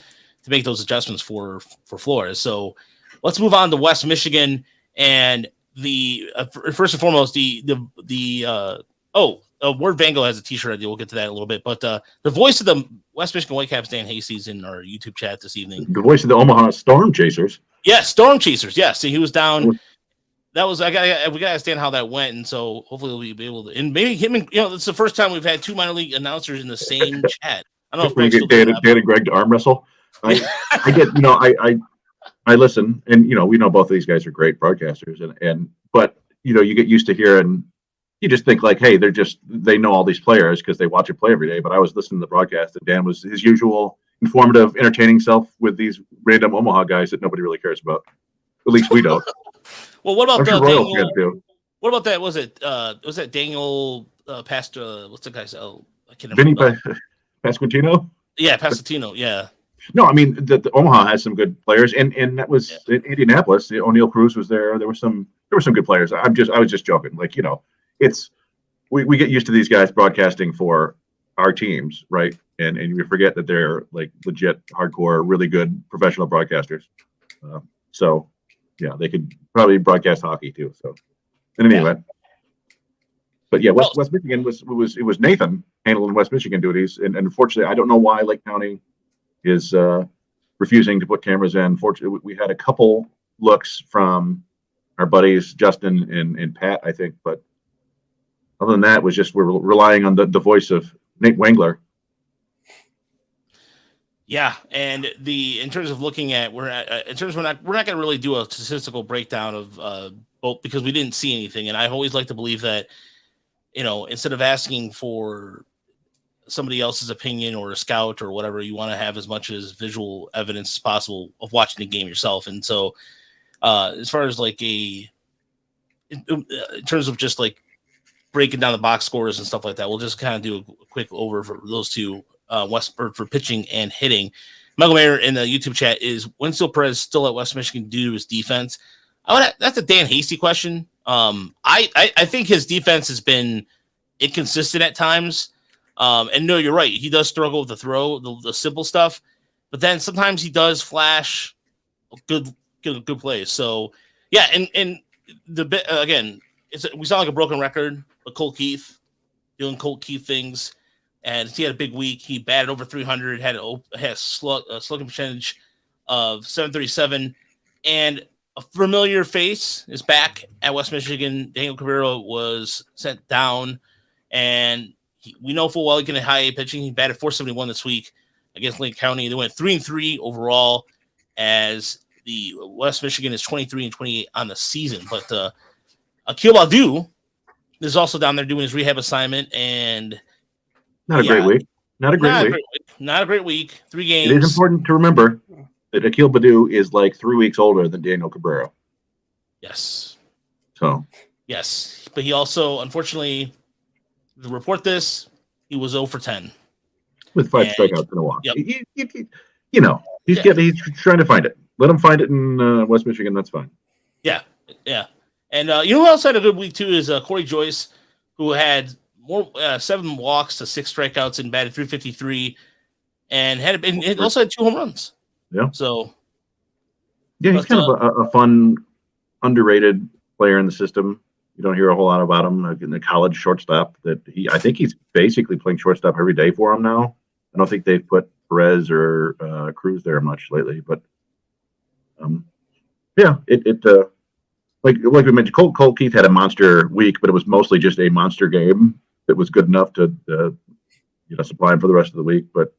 S2: make those adjustments for Flores. So let's move on to West Michigan, and the first and foremost Ward Vango has a t-shirt idea. We'll get to that in a little bit, but the voice of the West Michigan Whitecaps, Dan Hastie's, in our YouTube chat this evening.
S3: The voice of the Omaha Storm Chasers.
S2: Yeah, Storm Chasers. Yes, he was down. That was we gotta understand how that went, and so hopefully we'll be able to. And maybe him and it's the first time we've had 2 minor league announcers in the same chat. I don't know if
S3: we get Dan and Greg to arm wrestle. I get I listen, and we know both of these guys are great broadcasters, but you get used to hearing. You just think like, hey, they know all these players because they watch it play every day. But I was listening to the broadcast, and Dan was his usual informative, entertaining self with these random Omaha guys that nobody really cares about. At least we don't.
S2: Well, what about
S3: Daniel?
S2: What about that? Was that Daniel past what's the guy's? I can't
S3: Vinny
S2: remember.
S3: Pasquantino?
S2: Yeah, Pasquantino. Yeah.
S3: No, I mean the Omaha has some good players, and that was in Indianapolis. O'Neal Cruz was there. There were some good players. I was just joking. Like it's we get used to these guys broadcasting for our teams, right? And we forget that they're like legit, hardcore, really good professional broadcasters. So yeah, they could probably broadcast hockey too. So in any event, but yeah, West Michigan was Nathan handling West Michigan duties, and unfortunately, I don't know why Lake County is refusing to put cameras in. Fortunately, we had a couple looks from our buddies Justin and Pat, I think, but other than that, we're relying on the voice of Nate Wengler.
S2: Yeah, and in terms of looking at we're not going to really do a statistical breakdown of both, because we didn't see anything, and I've always liked to believe that instead of asking for somebody else's opinion or a scout or whatever, you want to have as much as visual evidence as possible of watching the game yourself. And so as far as like in terms of just like breaking down the box scores and stuff like that, we'll just kind of do a quick over for those two, for pitching and hitting. Michael Mayer in the YouTube chat is Winslow Perez still at West Michigan due to his defense? That's a Dan Hasty question. I think his defense has been inconsistent at times. And no, you're right. He does struggle with the throw, the simple stuff, but then sometimes he does flash good plays. So yeah. And the bit again, we sound like a broken record, but Colt Keith doing Colt Keith things, and he had a big week. He batted over 300, had a slugging percentage of 737, and a familiar face is back at West Michigan. Daniel Cabrera was sent down, and we know full well he can hit high A pitching. He batted 471 this week against Lake County. They went 3-3 overall, as the West Michigan is 23-28 on the season. But Akil Badu is also down there doing his rehab assignment, and
S3: not a great week.
S2: not a great week. 3 games.
S3: It is important to remember that Akil Baddoo is like 3 weeks older than Daniel Cabrera.
S2: Yes.
S3: So.
S2: Yes, but he also, unfortunately, to report this, he was 0 for 10.
S3: With 5 strikeouts and a walk.
S2: Yep.
S3: He's trying to find it. Let him find it in West Michigan. That's fine.
S2: Yeah. And you know who else had a good week, too, is Corey Joyce, who had 7 walks to 6 strikeouts and batted .353 and also had 2 home runs.
S3: Yeah.
S2: So.
S3: Yeah, he's kind of a fun, underrated player in the system. You don't hear a whole lot about him in the college shortstop. I think he's basically playing shortstop every day for him now. I don't think they've put Perez or Cruz there much lately, but like we mentioned, Cole Keith had a monster week, but it was mostly just a monster game that was good enough to supply him for the rest of the week. But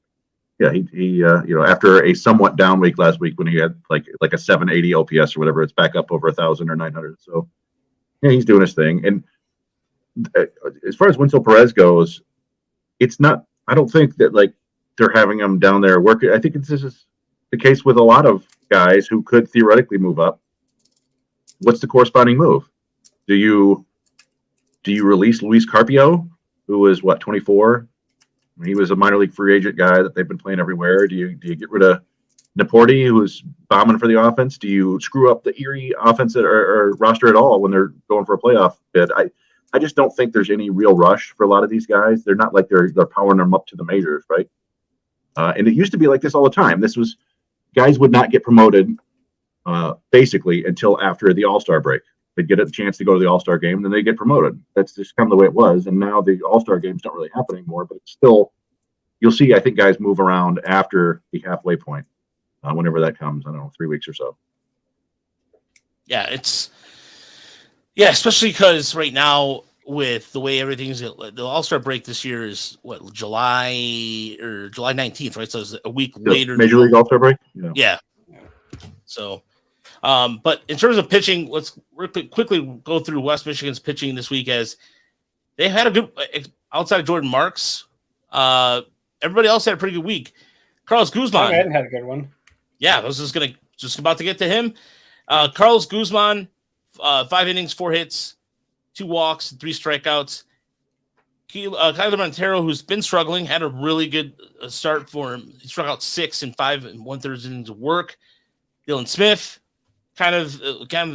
S3: yeah, he after a somewhat down week last week when he had like a 780 OPS or whatever, it's back up over 1,000 or 900. So yeah, he's doing his thing. And as far as Winslow Perez goes, it's not. I don't think that like they're having him down there working. I think this is the case with a lot of guys who could theoretically move up. What's the corresponding move? Do you release Luis Carpio, who is 24? He was a minor league free agent guy that they've been playing everywhere. Do you get rid of Naporti, who's bombing for the offense? Do you screw up the Erie offense or roster at all when they're going for a playoff bid? I just don't think there's any real rush for a lot of these guys. They're not like they're powering them up to the majors, right? And it used to be like this all the time. Guys would not get promoted basically until after the All-Star break. They'd get a chance to go to the All-Star game, and then they get promoted. That's just kind of the way it was. And now the All-Star games don't really happen anymore, but it's still, you'll see, I think, guys move around after the halfway point, whenever that comes. I don't know, 3 weeks or so.
S2: Yeah, especially because right now with the way everything's, the All-Star break this year is July 19th, right? So it's a week later.
S3: Major League All-Star break?
S2: Yeah. So, but in terms of pitching, let's quickly go through West Michigan's pitching this week, as they had a good, outside of Jordan Marks, everybody else had a pretty good week. Carlos Guzman.
S1: I hadn't had a good one.
S2: Yeah, I was just about to get to him. Carlos Guzman, 5 innings, 4 hits, 2 walks, 3 strikeouts. Kyler Montero, who's been struggling, had a really good start for him. He struck out 6 in 5 1/3 innings of work. Dylan Smith, kind of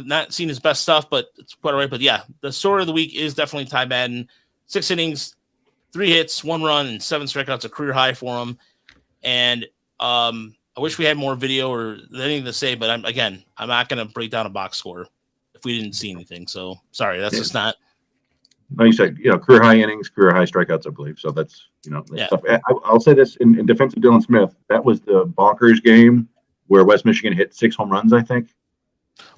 S2: not seen his best stuff, but it's quite all right. But yeah, the story of the week is definitely Ty Madden. 6 innings, 3 hits, 1 run, and 7 strikeouts, a career high for him. And I wish we had more video or anything to say, but I'm not going to break down a box score if we didn't see anything. So sorry, that's just not.
S3: No, you said, career high innings, career high strikeouts, I believe. So that's, stuff. I'll say this in defense of Dylan Smith, that was the bonkers game where West Michigan hit 6 home runs, I think.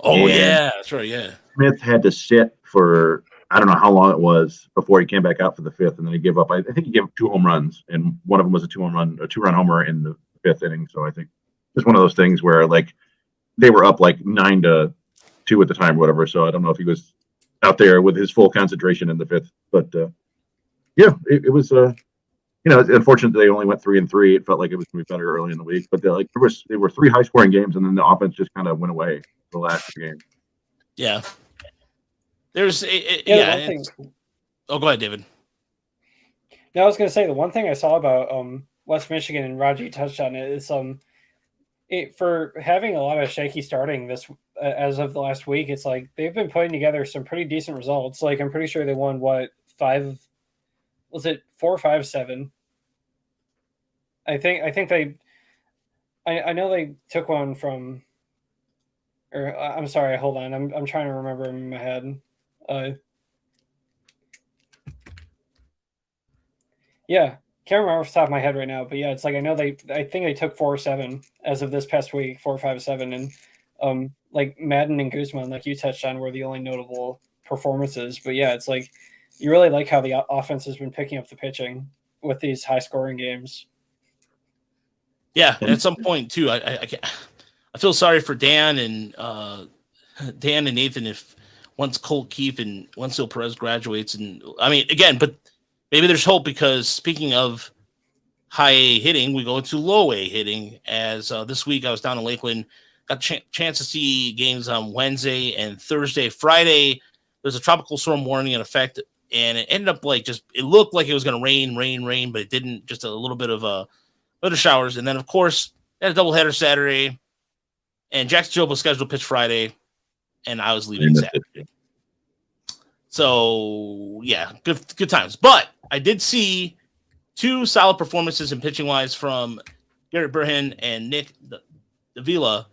S2: Oh, yeah, that's right, yeah.
S3: Smith had to sit for, I don't know how long it was before he came back out for the 5th, and then he gave up. I think he gave up 2 home runs, and one of them was a 2-run homer in the 5th inning. So I think it's one of those things where, like, they were up like 9-2 at the time or whatever. So I don't know if he was out there with his full concentration in the 5th. But, it was it's unfortunate they only went 3-3. It felt like it was going to be better early in the week, but there were 3 high-scoring games, and then the offense just kind of went away the last game.
S2: Yeah, there's Oh, go ahead, David.
S1: No, I was going to say the one thing I saw about West Michigan, and Raji touched on it, is for having a lot of shaky starting this as of the last week. It's like they've been putting together some pretty decent results. Like I'm pretty sure they won 5. Was it 4, 5, 7? I think they. I know they took one from. Or I'm sorry. Hold on. I'm trying to remember in my head. Yeah, can't remember off the top of my head right now. But yeah, it's like I think they took 4 or 7 as of this past week. 4, 5, 7, and like Madden and Guzman, like you touched on, were the only notable performances. But yeah, it's like. You really like how the offense has been picking up the pitching with these high-scoring games.
S2: Yeah, and at some point too, I feel sorry for Dan and Nathan if once Colt Keefe and once Perez graduates, and I mean again, but maybe there's hope because speaking of high A hitting, we go to low A hitting. As this week I was down in Lakeland, got a chance to see games on Wednesday and Thursday. Friday, there's a tropical storm warning in effect, and it ended up it looked like it was going to rain, but it didn't. Just a little bit of showers, and then of course they had a doubleheader Saturday, and Jackson Job was scheduled to pitch Friday, and I was leaving Saturday. So yeah, good times. But I did see two solid performances in pitching wise from Garrett Burhan and Nick Davila.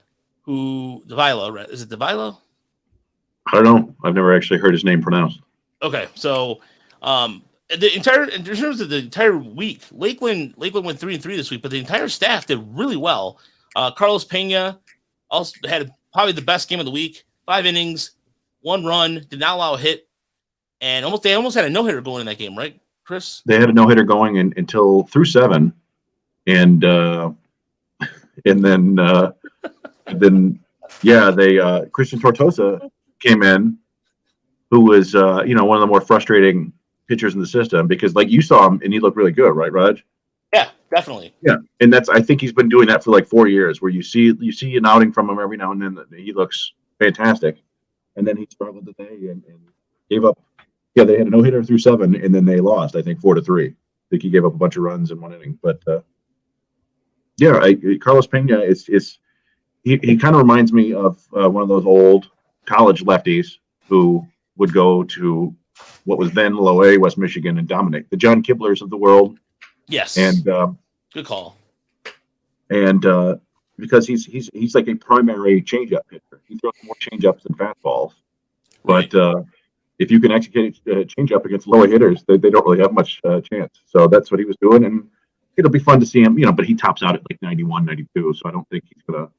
S2: Is it Davila?
S3: I don't know. I've never actually heard his name pronounced.
S2: Okay, so in terms of the entire week, Lakeland went 3-3 this week, but the entire staff did really well. Carlos Pena also had probably the best game of the week. 5 innings, 1 run, did not allow a hit, and they almost had a no-hitter going in that game, right, Chris?
S3: They had a no-hitter going until through 7, and then Christian Tortosa came in, who was one of the more frustrating pitchers in the system, because like you saw him and he looked really good, right, Raj?
S2: Yeah, definitely.
S3: Yeah, and I think he's been doing that for like 4 years, where you see an outing from him every now and then that he looks fantastic, and then he struggled today and gave up. Yeah, they had a no-hitter through 7, and then they lost, I think, 4-3. I think he gave up a bunch of runs in 1 inning. But Carlos Pena he kind of reminds me of one of those old college lefties who would go to what was then Low A, West Michigan, and dominate. The John Kiblers of the world.
S2: Yes.
S3: And
S2: good call.
S3: And because he's like a primary changeup pitcher. He throws more changeups than fastballs. But if you can execute a changeup against lower hitters, they don't really have much chance. So that's what he was doing, and it'll be fun to see him. But he tops out at like 91, 92. So I don't think he's gonna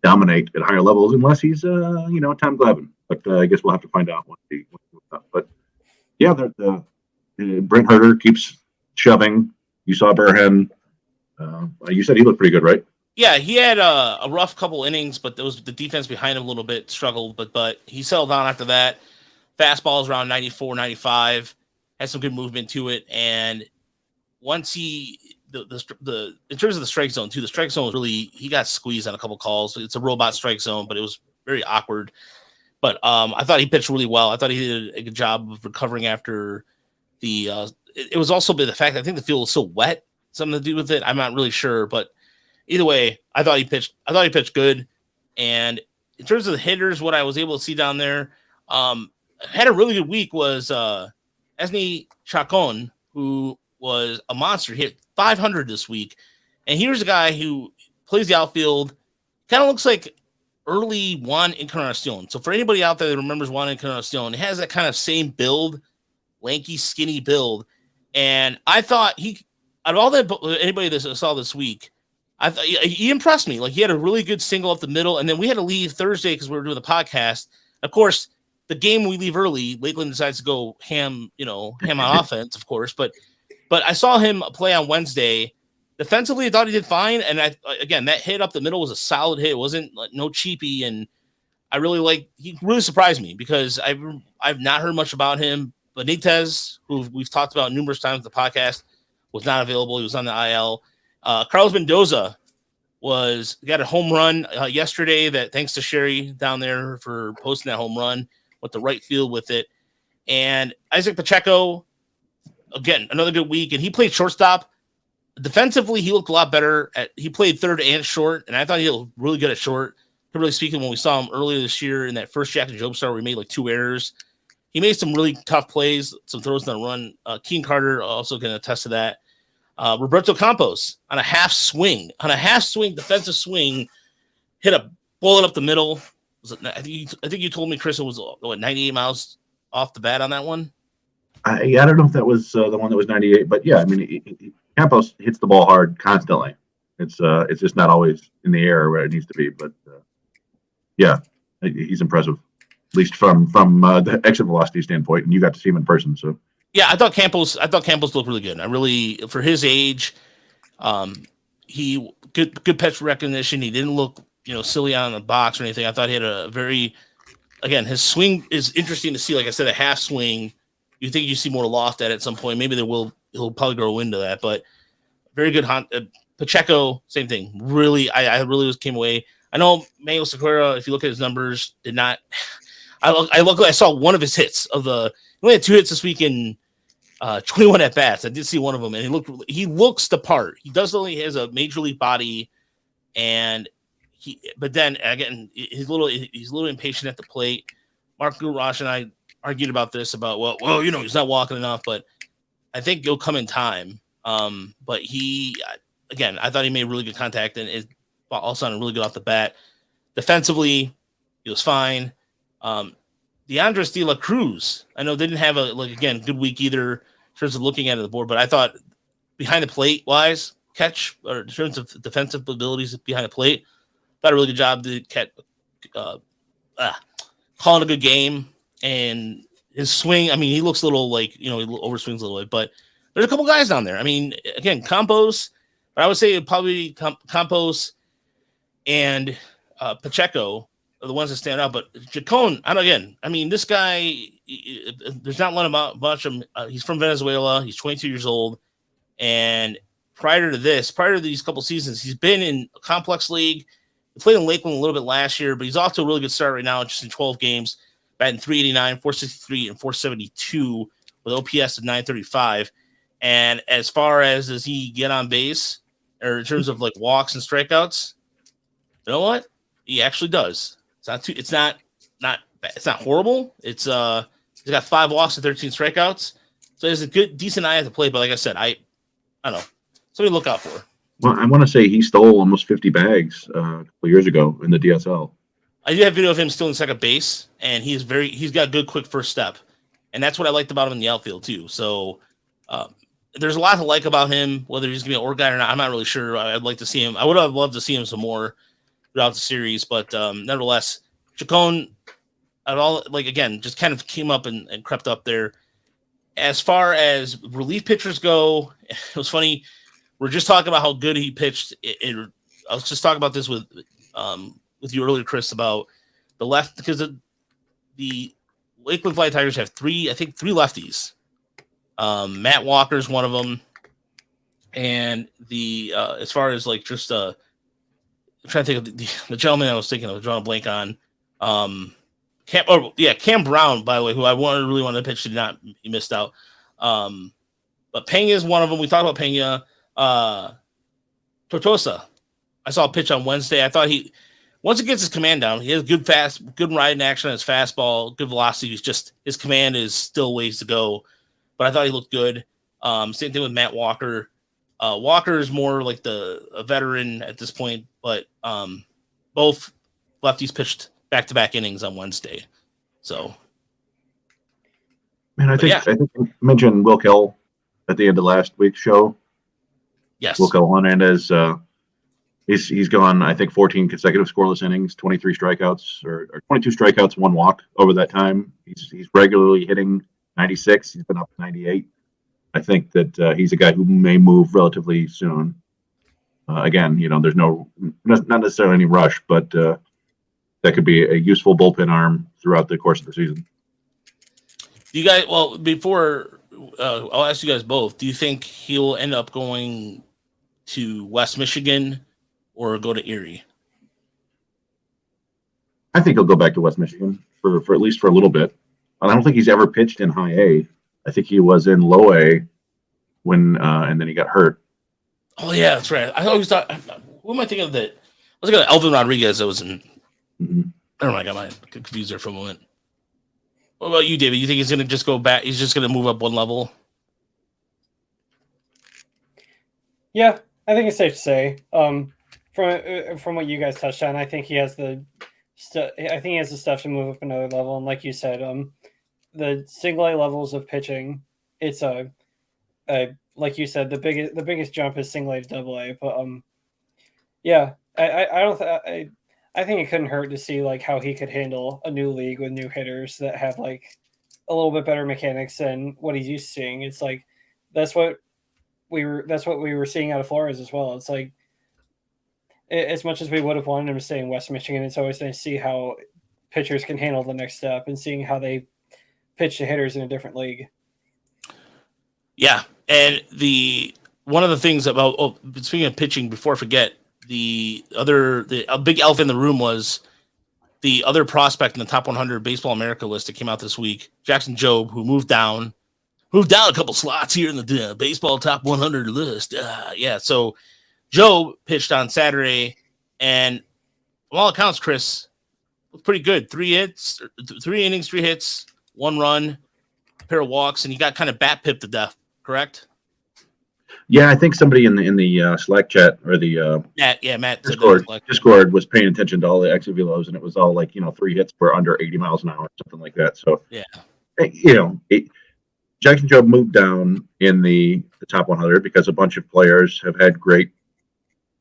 S3: dominate at higher levels unless he's Tom Glavine. But I guess we'll have to find out once he moves up. But yeah, Brent Herter keeps shoving. You saw Burhan. You said he looked pretty good, right?
S2: Yeah, he had a rough couple innings, but the defense behind him a little bit struggled. But he settled down after that. Fastballs around 94, 95, had some good movement to it. And once in terms of the strike zone too, the strike zone was really, he got squeezed on a couple calls. It's a robot strike zone, but it was very awkward. But I thought he pitched really well. I thought he did a good job of recovering after it was also the fact that I think the field was so wet, something to do with it. I'm not really sure, but either way, I thought he pitched good. And in terms of the hitters, what I was able to see down there, had a really good week was Esni Chacon, who was a monster. He hit 500 this week. And here's a guy who plays the outfield, kind of looks like early Juan Encarnacion. So for anybody out there that remembers Juan Encarnacion, he has that kind of same build, lanky, skinny build. And I thought out of all anybody that saw this week, I thought he impressed me. Like, he had a really good single up the middle, and then we had to leave Thursday because we were doing the podcast. Of course, the game we leave early, Lakeland decides to go ham on offense, of course. But I saw him play on Wednesday. Defensively, I thought he did fine. And that hit up the middle was a solid hit. It wasn't no cheapie. And I really he really surprised me because I've not heard much about him. Benitez, who we've talked about numerous times in the podcast, was not available. He was on the IL. Carlos Mendoza got a home run yesterday, that thanks to Sherry down there for posting that home run with the right field with it. And Isaac Pacheco, again, another good week. And he played shortstop. Defensively, he looked a lot better. He played third and short, and I thought he looked really good at short. Really speaking, when we saw him earlier this year in that first Jackson Job start, we made like 2 errors. He made some really tough plays, some throws on the run. Keen Carter also can attest to that. Roberto Campos on a half swing, defensive swing, hit a bullet up the middle. I think you told me, Chris, it was 98 miles off the bat on that one.
S3: I don't know if that was the one that was 98, but yeah, I mean, Campos hits the ball hard constantly. It's just not always in the air where it needs to be, but yeah, he's impressive, at least from the exit velocity standpoint. And you got to see him in person, so.
S2: Yeah, I thought Campos looked really good. I really, for his age, he good pitch recognition. He didn't look silly on the box or anything. I thought he had his swing is interesting to see. Like I said, a half swing. You think you see more loft at some point. Maybe he'll probably grow into that, but very good. Pacheco, same thing. Really, I really came away. I know Manuel Sequeira, if you look at his numbers, did not. I saw one of his hits of the. He only had 2 hits this week in 21 at bats. I did see one of them, and he looks the part. He does only has a major league body, but then again, he's a little impatient at the plate. Mark Gurash and I argued about this well, he's not walking enough, but I think it'll come in time. But I thought he made really good contact, and it all sounded really good off the bat. Defensively, he was fine. DeAndres De La Cruz, I know didn't have a good week either in terms of looking at the board, but I thought behind the plate wise, catch or in terms of defensive abilities behind the plate, thought a really good job to catch, calling a good game. And his swing, I mean, he looks a little he overswings a little bit, but there's a couple guys down there. I mean, again, Campos, but I would say probably Campos and Pacheco are the ones that stand out. But Chacon, this guy, there's not much of him. He's from Venezuela. He's 22 years old. And prior to these couple seasons, he's been in a complex league. He played in Lakeland a little bit last year, but he's off to a really good start right now, just in 12 games, batting 389, 463, and 472 with OPS of 935. And as far as does he get on base, or in terms of walks and strikeouts, you know what? He actually does. It's not horrible. It's he's got 5 walks and 13 strikeouts. So there's a decent eye at the plate. But like I said, I don't know. Something to look out for.
S3: Well, I want to say he stole almost 50 bags a couple years ago in the DSL.
S2: I do have video of him still in second base, and he's got a good quick first step. And that's what I liked about him in the outfield too. So there's a lot to like about him, whether he's going to be an org guy or not. I'm not really sure. I'd like to see him. I would have loved to see him some more throughout the series, but nevertheless, Chacon at all, just kind of came up and crept up there. As far as relief pitchers go, it was funny. We're just talking about how good he pitched. I was just talking about this with you earlier, Chris, about the left, because the Lakeland Flying Tigers have 3 lefties. Matt Walker's one of them, and as far as I'm trying to think of the gentleman I was thinking of, drawing a blank on. Cam Brown, by the way, who I really wanted to pitch, he missed out. But Pena is one of them. We talked about Pena. Tortosa, I saw a pitch on Wednesday. I thought once he gets his command down, he has good ride in action on his fastball, good velocity. His command is still ways to go, but I thought he looked good. Same thing with Matt Walker. Walker is more like a veteran at this point, but both lefties pitched back-to-back innings on Wednesday. So,
S3: man, I think you mentioned Will Kell at the end of last week's show.
S2: Yes,
S3: Will Kell Hernandez. He's gone, I think, 14 consecutive scoreless innings, 23 strikeouts, or 22 strikeouts, 1 walk over that time. He's regularly hitting 96. He's been up to 98. I think that he's a guy who may move relatively soon. Again, there's not necessarily any rush, but that could be a useful bullpen arm throughout the course of the season.
S2: You guys, before I'll ask you guys both, do you think he'll end up going to West Michigan or go to Erie?
S3: I think he'll go back to West Michigan for at least for a little bit. I don't think he's ever pitched in high A. I think he was in low A and then he got hurt.
S2: Oh yeah, that's right. I always thought, who am I thinking of that? I was thinking of Elvin Rodriguez that was in.
S3: Mm-hmm.
S2: Never mind, I got my confused there for a moment. What about you, David? You think he's going to just go back? He's just going to move up one level?
S1: Yeah, I think it's safe to say. From what you guys touched on, I think he has the stuff to move up another level. And like you said, the single A levels of pitching, it's like you said, the biggest jump is single A to double A. But yeah, I think it couldn't hurt to see how he could handle a new league with new hitters that have a little bit better mechanics than what he's used to seeing. It's that's what we were seeing out of Flores as well. It's as much as we would have wanted him to stay in West Michigan, it's always nice to see how pitchers can handle the next step and seeing how they pitch to hitters in a different league.
S2: Yeah, and the one of the things about speaking of pitching, before I forget, a big elephant in the room was the other prospect in the top 100 Baseball America list that came out this week, Jackson Jobe, who moved down a couple slots here in the baseball top 100 list. So Jobe pitched on Saturday, and from all accounts, Chris, looked pretty good. 3 innings, 3 hits, 1 run, a pair of walks, and he got kind of bat pipped to death, correct?
S3: Yeah, I think somebody in the Slack chat or the
S2: Matt
S3: Discord was paying attention to all the exit velos, and it was all like 3 hits were under 80 miles an hour, something like that. So Jackson Jobe moved down in the top 100 because a bunch of players have had great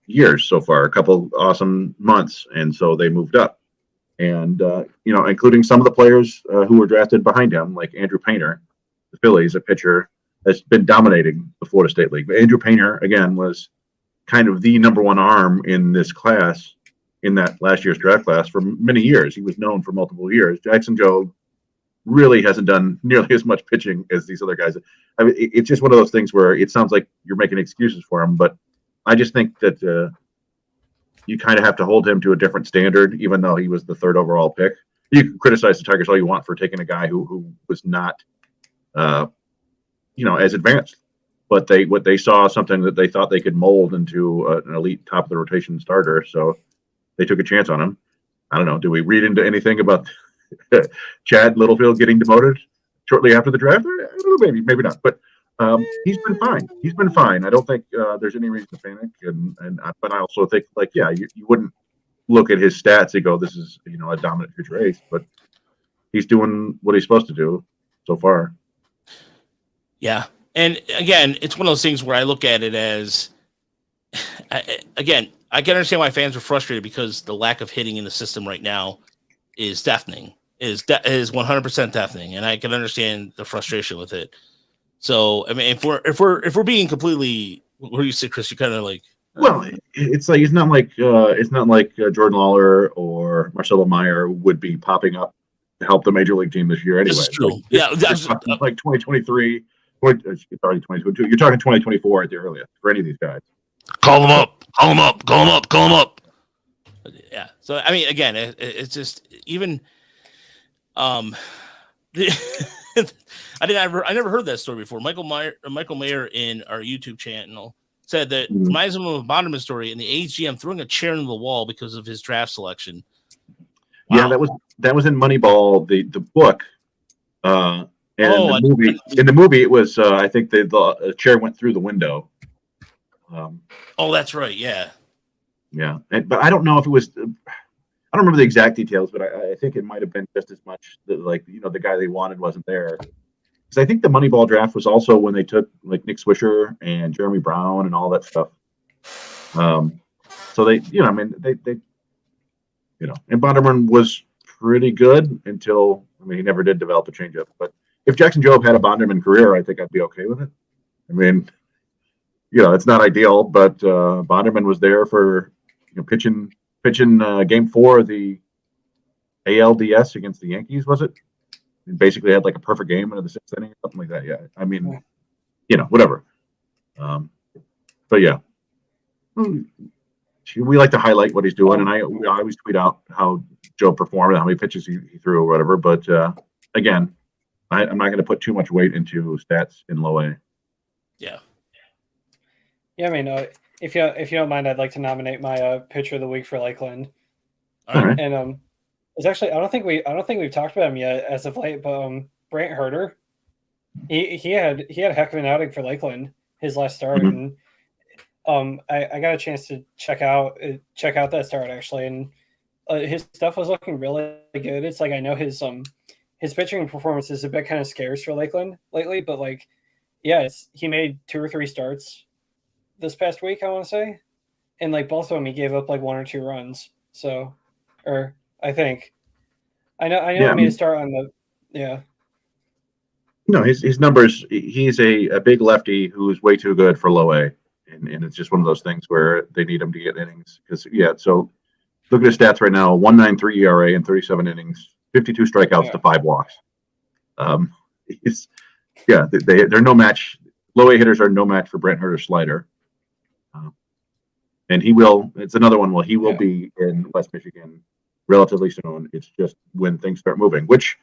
S3: years so far, a couple awesome months, and so they moved up. And including some of the players who were drafted behind him, like Andrew Painter, the Phillies, a pitcher that's been dominating the Florida State League. But Andrew Painter, again, was kind of the number one arm in this class, in that last year's draft class, for many years. He was known for multiple years. Jackson Jobe really hasn't done nearly as much pitching as these other guys. I mean, it's just one of those things where it sounds like you're making excuses for him, but I just think that you kind of have to hold him to a different standard, even though he was the 3rd overall pick. You can criticize the Tigers all you want for taking a guy who was not as advanced, but they saw something that they thought they could mold into an elite top of the rotation starter. So they took a chance on him. I don't know. Do we read into anything about Chad Littlefield getting demoted shortly after the draft? I don't know, maybe not, but he's been fine. He's been fine. I don't think there's any reason to panic. But I also think you wouldn't look at his stats and go, this is, a dominant future ace, but he's doing what he's supposed to do so far.
S2: Yeah. And again, it's one of those things where I look at it as, I can understand why fans are frustrated because the lack of hitting in the system right now is deafening, is 100% deafening. And I can understand the frustration with it. So, I mean, if we're being completely, what do you say, Chris? You kind of like,
S3: well, it's like, it's not like Jordan Lawler or Marcelo Meyer would be popping up to help the major league team this year anyway.
S2: This is true.
S3: Like 2023. It's already 2022. You're talking 2024 at the earliest for any of these guys.
S2: Call them up. Yeah. So I mean, again, it's just even. I never heard that story before. Michael Mayer in our YouTube channel said that reminds him of a Bonderman story, and the AGM throwing a chair into the wall because of his draft selection. Wow.
S3: Yeah, that was in Moneyball, the book. And in the movie, it was I think the chair went through the window.
S2: That's right. Yeah.
S3: Yeah, but I don't know if it was. I don't remember the exact details, but I think it might have been just as much that, the guy they wanted wasn't there. Because I think the Moneyball draft was also when they took like Nick Swisher and Jeremy Brown and all that stuff. So they, and Bonderman was pretty good until, he never did develop a changeup, but. If Jackson Jobe had a Bonderman career, I think I'd be okay with it. I mean, it's not ideal, but Bonderman was there for pitching Game 4 of the ALDS against the Yankees, was it? He basically had like a perfect game into the 6th inning, something like that. Yeah, I mean, whatever. But yeah, we like to highlight what he's doing, and I always tweet out how Jobe performed and how many pitches he threw or whatever. But again. I'm not going to put too much weight into stats in low A.
S2: Yeah.
S1: Yeah, I mean, if you don't mind, I'd like to nominate my pitcher of the week for Lakeland.
S3: All right.
S1: And it's actually I don't think we've talked about him yet as of late, but Brant Herter, he had a heck of an outing for Lakeland his last start, and I got a chance to check out that start actually, and his stuff was looking really good. It's like I know his pitching performance is a bit kind of scarce for Lakeland lately, but he made 2 or 3 starts this past week, I want to say, and both of them he gave up 1 or 2 runs. So, or I think I know he made a start on the
S3: No, his numbers. He's a big lefty who is way too good for low A, and it's just one of those things where they need him to get innings because So look at his stats right now: 1.93 ERA in 37 innings. 52 strikeouts to 5 walks. They're no match low A hitters are no match for Brent Herter Slider. And it's another one. Well, he will be in West Michigan relatively soon. It's just when things start moving, which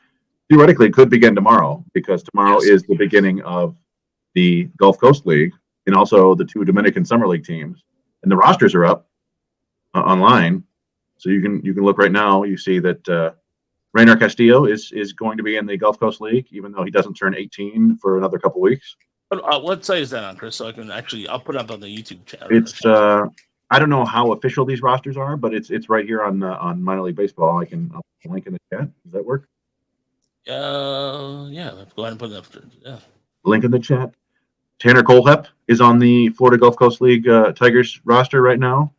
S3: theoretically could begin tomorrow, because tomorrow is the beginning of the Gulf Coast League and also the 2 Dominican Summer League teams. And the rosters are up online. So you can look right now. You see that Rainer Castillo is going to be in the Gulf Coast League, even though he doesn't turn 18 for another couple weeks.
S2: What site is that on, Chris? So I can I'll put it up on the YouTube chat.
S3: It's I don't know how official these rosters are, but it's right here on Minor League Baseball. I'll link in the chat. Does that work?
S2: Yeah. Let's go ahead and put it up. Yeah.
S3: Link in the chat. Tanner Colehep is on the Florida Gulf Coast League Tigers roster right now,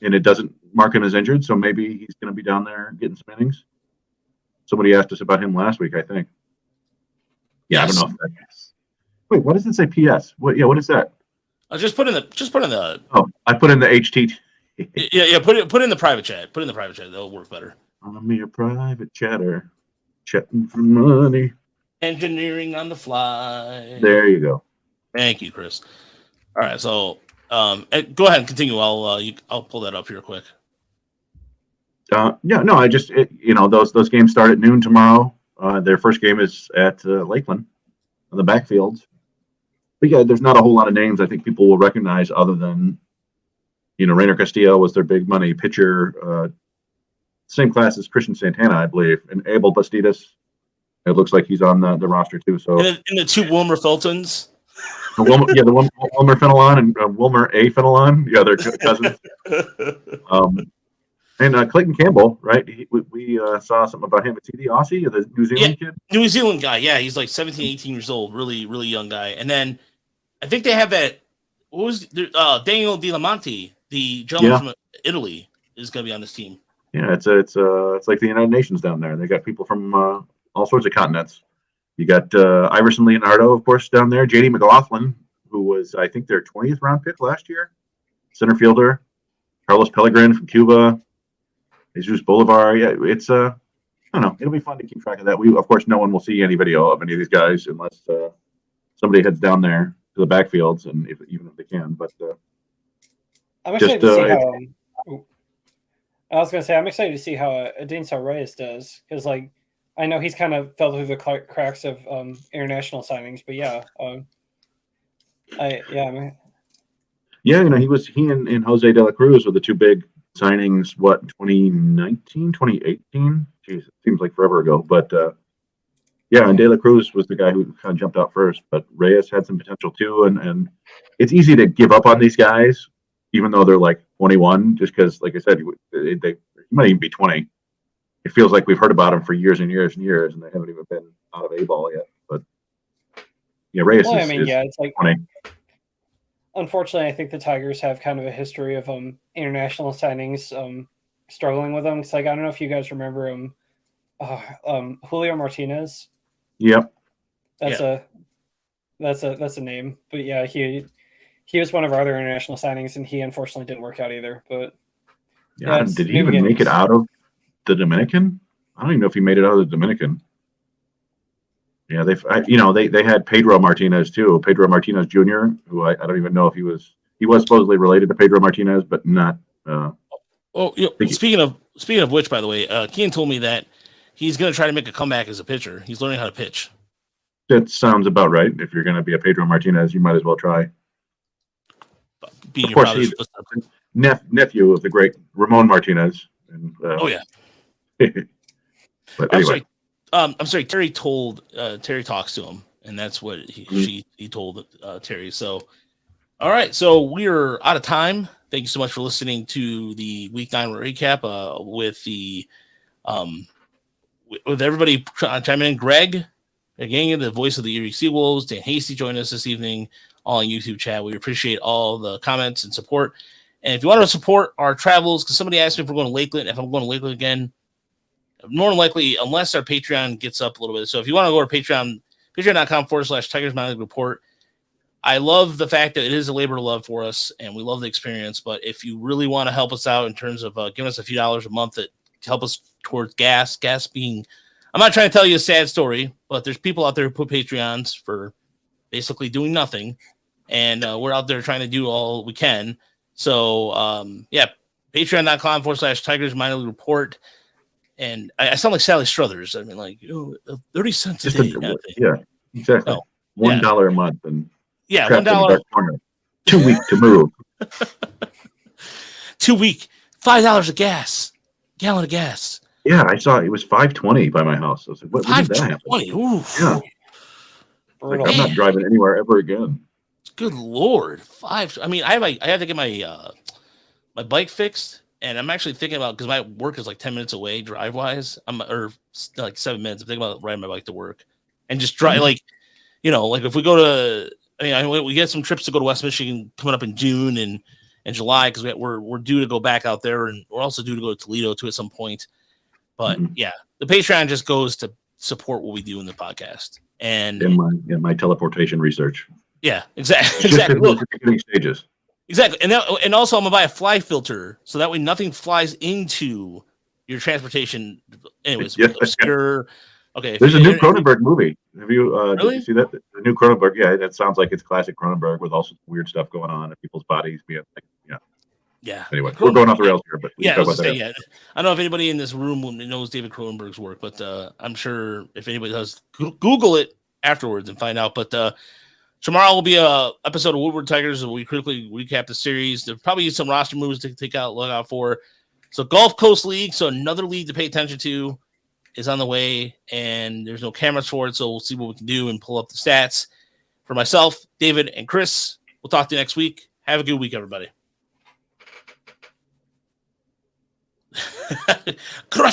S3: and it doesn't mark him as injured, so maybe he's going to be down there getting some innings. Somebody asked us about him last week, I think. Yeah, yes. I don't know if that's. Wait, what does it say? PS. What is that?
S2: Just put in the.
S3: Oh, I put in the HT.
S2: Yeah. Put in the private chat. Put in the private chat. That'll work better.
S3: I'm your private chatter, chatting for money.
S2: Engineering on the fly.
S3: There you go.
S2: Thank you, Chris. All right, so go ahead and continue. I'll pull that up here quick.
S3: I just those games start at noon tomorrow. Their first game is at Lakeland on the backfields. But yeah, there's not a whole lot of names I think people will recognize other than, Rainer Castillo was their big money pitcher, same class as Christian Santana, I believe, and Abel Bastidas. It looks like he's on the roster too. So
S2: and the 2 Wilmer Feltons.
S3: The Wilmer Fenelon and Wilmer A. Fenelon. Yeah, they're cousins. And Clayton Campbell, right? We saw something about him. Is he the Aussie or the New Zealand kid?
S2: New Zealand guy. Yeah, he's like 17, 18 years old. Really, really young guy. And then I think they have that. What was Daniel Dilamonti, the gentleman from Italy, is going to be on this team.
S3: Yeah, it's like the United Nations down there. They got people from all sorts of continents. You got Iverson Leonardo, of course, down there. J.D. McLaughlin, who was, I think, their 20th round pick last year. Center fielder. Carlos Pellegrin from Cuba. Jesus Bolivar. Yeah, it's I don't know. It'll be fun to keep track of that. Of course, no one will see any video of any of these guys unless somebody heads down there to the backfields, and even if they can. But
S1: I'm excited to see how. I was going to say I'm excited to see how Adinso Reyes does, because I know he's kind of fell through the cracks of international signings, but yeah,
S3: he and Jose De La Cruz were the 2 big signings. 2019, 2018? Jeez, it seems like forever ago. But and De La Cruz was the guy who kind of jumped out first. But Reyes had some potential too, and it's easy to give up on these guys, even though they're like 21, just because, like I said, they might even be 20. It feels like we've heard about them for years and years and years, and they haven't even been out of A-ball yet. But yeah, Reyes is
S1: it's like
S3: 20.
S1: Unfortunately, I think the Tigers have kind of a history of international signings struggling with them. Because I don't know if you guys remember Julio Martinez.
S3: Yep.
S1: That's a name. But yeah, he was one of our other international signings, and he unfortunately didn't work out either. But
S3: did he even make it out of the Dominican? I don't even know if he made it out of the Dominican. Yeah, they had Pedro Martinez too. Pedro Martinez Jr., who I don't even know if he was supposedly related to Pedro Martinez, but not.
S2: Speaking of which, by the way, Kean told me that he's going to try to make a comeback as a pitcher. He's learning how to pitch.
S3: That sounds about right. If you're going to be a Pedro Martinez, you might as well try.
S2: Being of course, he's
S3: nephew of the great Ramon Martinez. And, but anyway.
S2: I'm sorry. Terry talks to him, and that's what he told Terry. So, all right. So we're out of time. Thank you so much for listening to the Week 9 recap with the with everybody chiming in. Greg, again, the voice of the Erie Seawolves. Dan Hasty joined us this evening on YouTube chat. We appreciate all the comments and support. And if you want to support our travels, because somebody asked me if we're going to Lakeland, if I'm going to Lakeland again, more than likely, unless our Patreon gets up a little bit. So if you want to go to Patreon, patreon.com/Tigers Minor League Report. I love the fact that it is a labor of love for us, and we love the experience. But if you really want to help us out in terms of giving us a few dollars a month to help us towards gas being, I'm not trying to tell you a sad story, but there's people out there who put Patreons for basically doing nothing. and we're out there trying to do all we can. So, patreon.com/Tigers Minor League Report. And I sound like Sally Struthers. I mean, like, 30 cents a day.
S3: Yeah, exactly.
S2: No.
S3: $1 a month. And
S2: $1.
S3: 2 weeks to move.
S2: 2 week, $5 a gallon of gas.
S3: Yeah, I saw it was $5.20 by my house. I was like, when did that happen?
S2: $5.20.
S3: Yeah. Like, I'm not driving anywhere ever again.
S2: Good Lord. I have to get my my bike fixed, and I'm actually thinking about, because my work is like 10 minutes away drive wise. Or like 7 minutes. I'm thinking about riding my bike to work and just drive like if we go to, we get some trips to go to West Michigan coming up in June and July, because we're due to go back out there, and we're also due to go to Toledo too at some point. But the Patreon just goes to support what we do in the podcast and
S3: in my teleportation research.
S2: Yeah, exactly.
S3: Beginning stages.
S2: Exactly, and also I'm gonna buy a fly filter so that way nothing flies into your transportation. Anyways, obscure. Okay,
S3: there's a new Cronenberg movie. Have you
S2: really?
S3: Did you see that? The new Cronenberg, yeah, that sounds like it's classic Cronenberg with all sorts of weird stuff going on in people's bodies being like,
S2: yeah.
S3: Anyway, we're going off the rails here, but
S2: I don't know if anybody in this room knows David Cronenberg's work, but I'm sure if anybody does, Google it afterwards and find out. But tomorrow will be a episode of Woodward Tigers where we quickly recap the series. There'll probably be some roster moves to look out for. So Gulf Coast League, so another league to pay attention to, is on the way, and there's no cameras for it, so we'll see what we can do and pull up the stats. For myself, David, and Chris, we'll talk to you next week. Have a good week, everybody. Crush